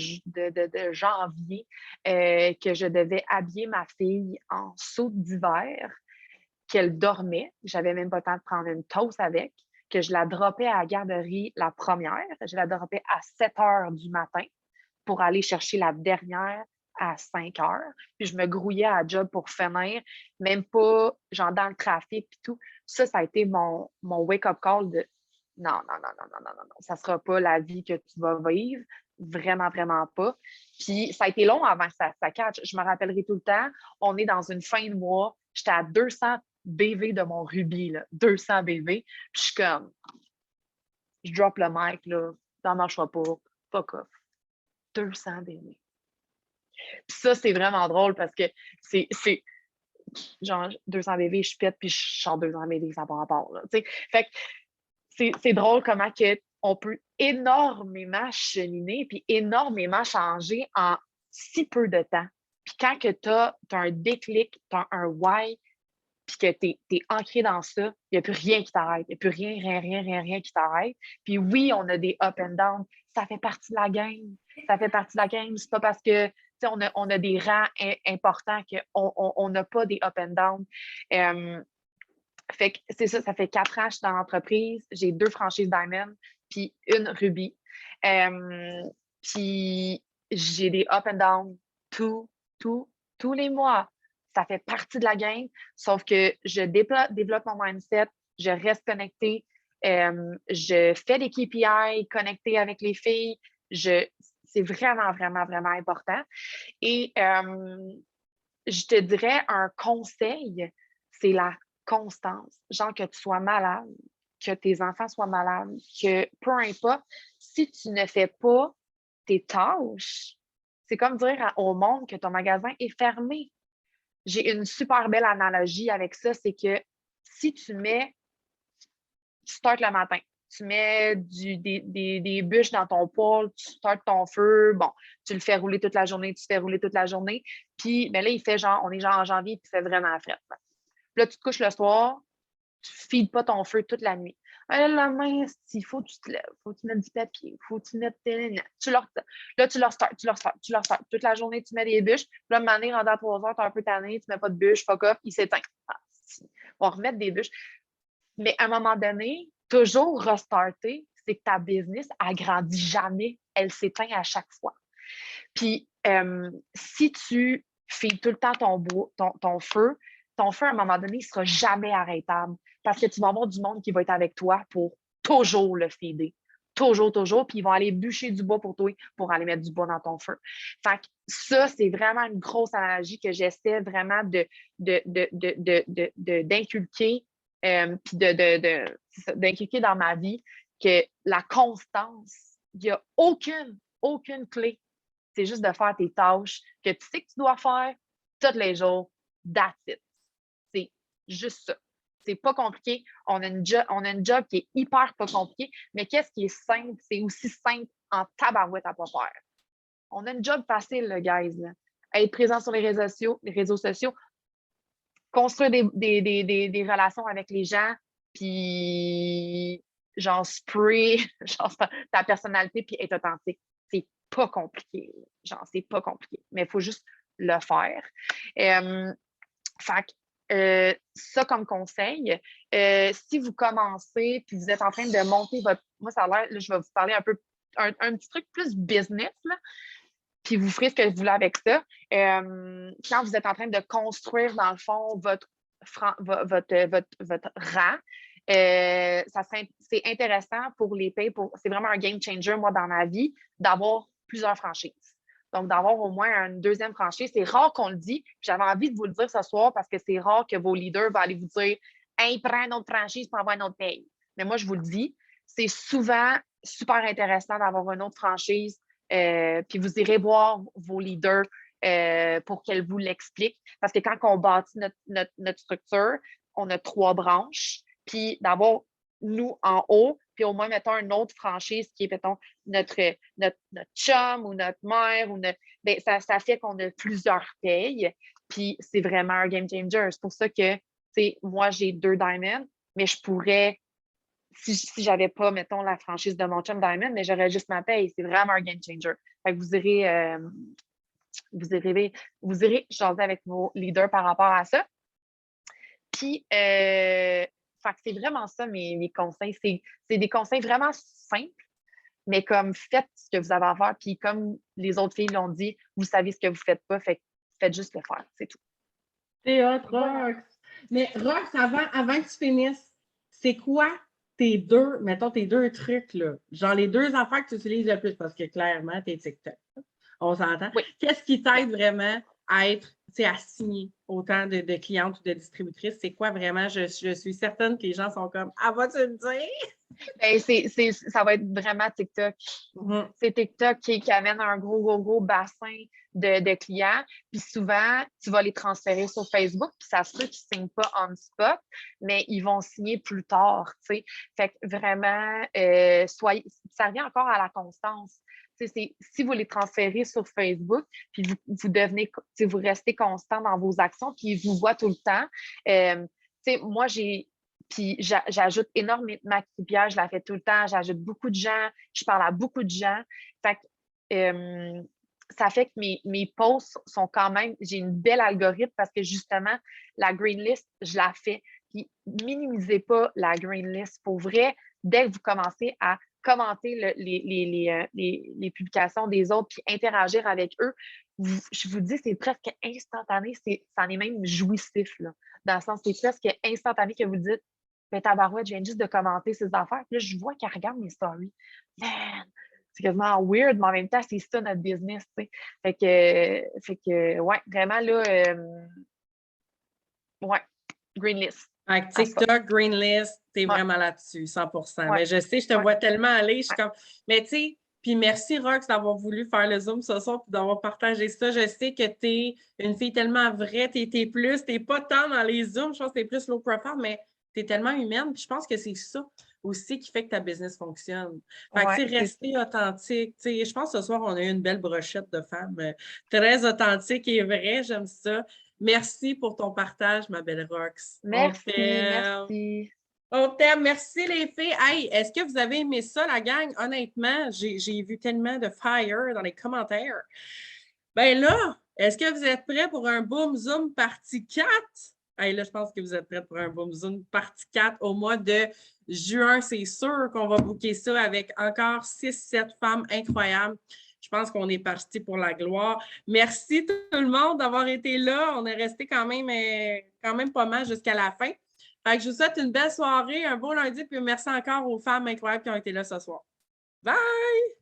janvier que je devais habiller ma fille en saut d'hiver, qu'elle dormait. J'avais même pas le temps de prendre une toast avec, que je la droppais à la garderie la première. Je la droppais à 7 h du matin pour aller chercher la dernière à 5 h. Puis je me grouillais à la job pour finir, même pas genre dans le trafic et tout. Ça a été mon wake-up call de non, ça ne sera pas la vie que tu vas vivre. Vraiment, vraiment pas. Puis ça a été long avant que ça catch. Je me rappellerai tout le temps, on est dans une fin de mois, j'étais à 200 BV de mon rubis, là, 200 BV. Puis je suis comme, je drop le mic, là, ça ne marchera pas, fuck off. 200 BV. Puis ça, c'est vraiment drôle parce que c'est genre 200 BV, je pète, puis je sors 200 BV, ça n'a pas rapport, là, tu sais. Fait que c'est drôle comment on peut énormément cheminer puis énormément changer en si peu de temps. Puis quand tu as un déclic, tu as un why, puis que tu es ancré dans ça, il n'y a plus rien qui t'arrête. Il n'y a plus rien qui t'arrête. Puis oui, on a des up and down. Ça fait partie de la game. Ça fait partie de la game. C'est pas parce que on a des rangs importants qu'on n'a pas des up and down. Fait que c'est ça fait 4 ans que je suis dans l'entreprise. J'ai 2 franchises Diamond, puis une Ruby. Puis j'ai des up and down tous les mois. Ça fait partie de la game, sauf que je développe mon mindset, je reste connectée, je fais des KPI connectés avec les filles. C'est vraiment, vraiment, vraiment important. Et je te dirais un conseil, c'est la constance. Genre que tu sois malade, que tes enfants soient malades, que peu importe, si tu ne fais pas tes tâches, c'est comme dire au monde que ton magasin est fermé. J'ai une super belle analogie avec ça, c'est que si tu startes le matin, tu mets des bûches dans ton poêle, tu startes ton feu, bon, tu le fais rouler toute la journée, puis ben là, on est genre en janvier, puis il fait vraiment frais. Là, tu te couches le soir, tu ne feeds pas ton feu toute la nuit. Le lendemain, il faut que tu te lèves, il faut que tu mettes du papier, il faut que tu mettes tu leur starts. Toute la journée, tu mets des bûches. Puis là, un moment rendu à 3 heures, tu es un peu tanné, tu ne mets pas de bûches, fuck off, il s'éteint. On va remettre des bûches. Mais à un moment donné, toujours restarter, c'est que ta business, elle grandit jamais. Elle s'éteint à chaque fois. Puis, si tu feeds tout le temps ton feu, à un moment donné, il ne sera jamais arrêtable parce que tu vas avoir du monde qui va être avec toi pour toujours le feeder. Toujours, puis ils vont aller bûcher du bois pour toi pour aller mettre du bois dans ton feu. Fait que ça, c'est vraiment une grosse analogie que j'essaie vraiment d'inculquer puis d'inculquer dans ma vie que la constance, il n'y a aucune clé. C'est juste de faire tes tâches que tu sais que tu dois faire tous les jours. That's it. C'est juste ça. C'est pas compliqué. On a une job qui est hyper pas compliquée, mais qu'est-ce qui est simple? C'est aussi simple en tabarouette à pas faire. On a une job facile, le guys. Là. Être présent sur les réseaux sociaux, construire des relations avec les gens, puis genre spray genre, ta personnalité, puis être authentique. C'est pas compliqué. Genre, c'est pas compliqué. Mais il faut juste le faire. Fait que ça comme conseil. si vous commencez puis vous êtes en train de monter votre... Moi, ça a l'air, là, je vais vous parler un peu, un petit truc plus business, là, puis vous ferez ce que vous voulez avec ça. Quand vous êtes en train de construire, dans le fond, votre rang, c'est intéressant pour les payes. C'est vraiment un game changer, moi, dans ma vie, d'avoir plusieurs franchises. Donc, d'avoir au moins une deuxième franchise. C'est rare qu'on le dit. J'avais envie de vous le dire ce soir parce que c'est rare que vos leaders vont aller vous dire « Hey, prends une autre franchise pour avoir une autre paye. » Mais moi, je vous le dis, c'est souvent super intéressant d'avoir une autre franchise. Puis vous irez voir vos leaders pour qu'elles vous l'expliquent. Parce que quand on bâtit notre structure, on a 3 branches. Puis d'avoir nous en haut, puis au moins, mettons, une autre franchise qui est, mettons, notre chum ou notre mère. Bien, ça fait qu'on a plusieurs payes. Puis c'est vraiment un game changer. C'est pour ça que, tu sais, moi, j'ai 2 Diamond, mais je pourrais, si j'avais pas, mettons, la franchise de mon chum Diamond, mais j'aurais juste ma paye. C'est vraiment un game changer. Fait que vous irez jaser avec vos leaders par rapport à ça. Puis, fait que c'est vraiment ça mes conseils. C'est des conseils vraiment simples, mais comme faites ce que vous avez à faire. Puis comme les autres filles l'ont dit, vous savez ce que vous ne faites pas, fait que faites juste le faire, c'est tout. C'est hot, Rox. Mais Rox, avant que tu finisses, c'est quoi tes 2 trucs, là? Genre les 2 affaires que tu utilises le plus, parce que clairement, t'es TikTok. On s'entend. Oui. Qu'est-ce qui t'aide vraiment à être, à signer autant de clientes ou de distributrices? C'est quoi vraiment? Je suis certaine que les gens sont comme « Ah, vas-tu le dire? » Ben, ça va être vraiment TikTok. C'est TikTok qui amène un gros bassin de clients. Puis souvent, tu vas les transférer sur Facebook, puis ça se peut qu'ils ne signent pas on spot, mais ils vont signer plus tard, tu sais. Fait que vraiment, ça revient encore à la constance. Si vous les transférez sur Facebook, puis vous restez constant dans vos actions, puis ils vous voient tout le temps. Moi, j'ajoute énormément ma maquillage, je la fais tout le temps, j'ajoute beaucoup de gens, je parle à beaucoup de gens. Fait que, ça fait que mes posts sont quand même, j'ai une belle algorithme parce que justement, la green list, je la fais. Puis minimisez pas la green list. Pour vrai, dès que vous commencez à commenter les publications des autres puis interagir avec eux, je vous dis, c'est presque instantané, ça en est même jouissif, là. Dans le sens, c'est presque instantané que vous dites mais tabarouette, je viens juste de commenter ces affaires. Puis là, je vois qu'elle regarde mes stories. Man, c'est quasiment weird, mais en même temps, c'est ça notre business, tu sais. Fait que, ouais, vraiment, là, ouais, green list. Avec TikTok, green list, t'es vraiment là-dessus, 100%. Mais je sais, je te vois tellement aller, je suis comme... Mais tu sais, puis merci, Rox, d'avoir voulu faire le Zoom ce soir et d'avoir partagé ça. Je sais que tu es une fille tellement vraie, tu n'es pas tant dans les Zooms, je pense que tu es plus low profile, mais tu es tellement humaine. Puis je pense que c'est ça aussi qui fait que ta business fonctionne. Fait que, tu sais, rester authentique. Tu sais, je pense que ce soir, on a eu une belle brochette de femmes très authentiques et vraies. J'aime ça. Merci pour ton partage, ma belle Rox. Merci. On t'aime. Merci les filles. Hey, est-ce que vous avez aimé ça, la gang? Honnêtement, j'ai vu tellement de fire dans les commentaires. Ben là, est-ce que vous êtes prêts pour un Boom Zoom partie 4? Hey, là, je pense que vous êtes prêts pour un Boom Zoom partie 4 au mois de juin. C'est sûr qu'on va booker ça avec encore 6-7 femmes incroyables. Je pense qu'on est parti pour la gloire. Merci tout le monde d'avoir été là. On est resté quand même pas mal jusqu'à la fin. Fait que je vous souhaite une belle soirée, un beau lundi, puis merci encore aux femmes incroyables qui ont été là ce soir. Bye!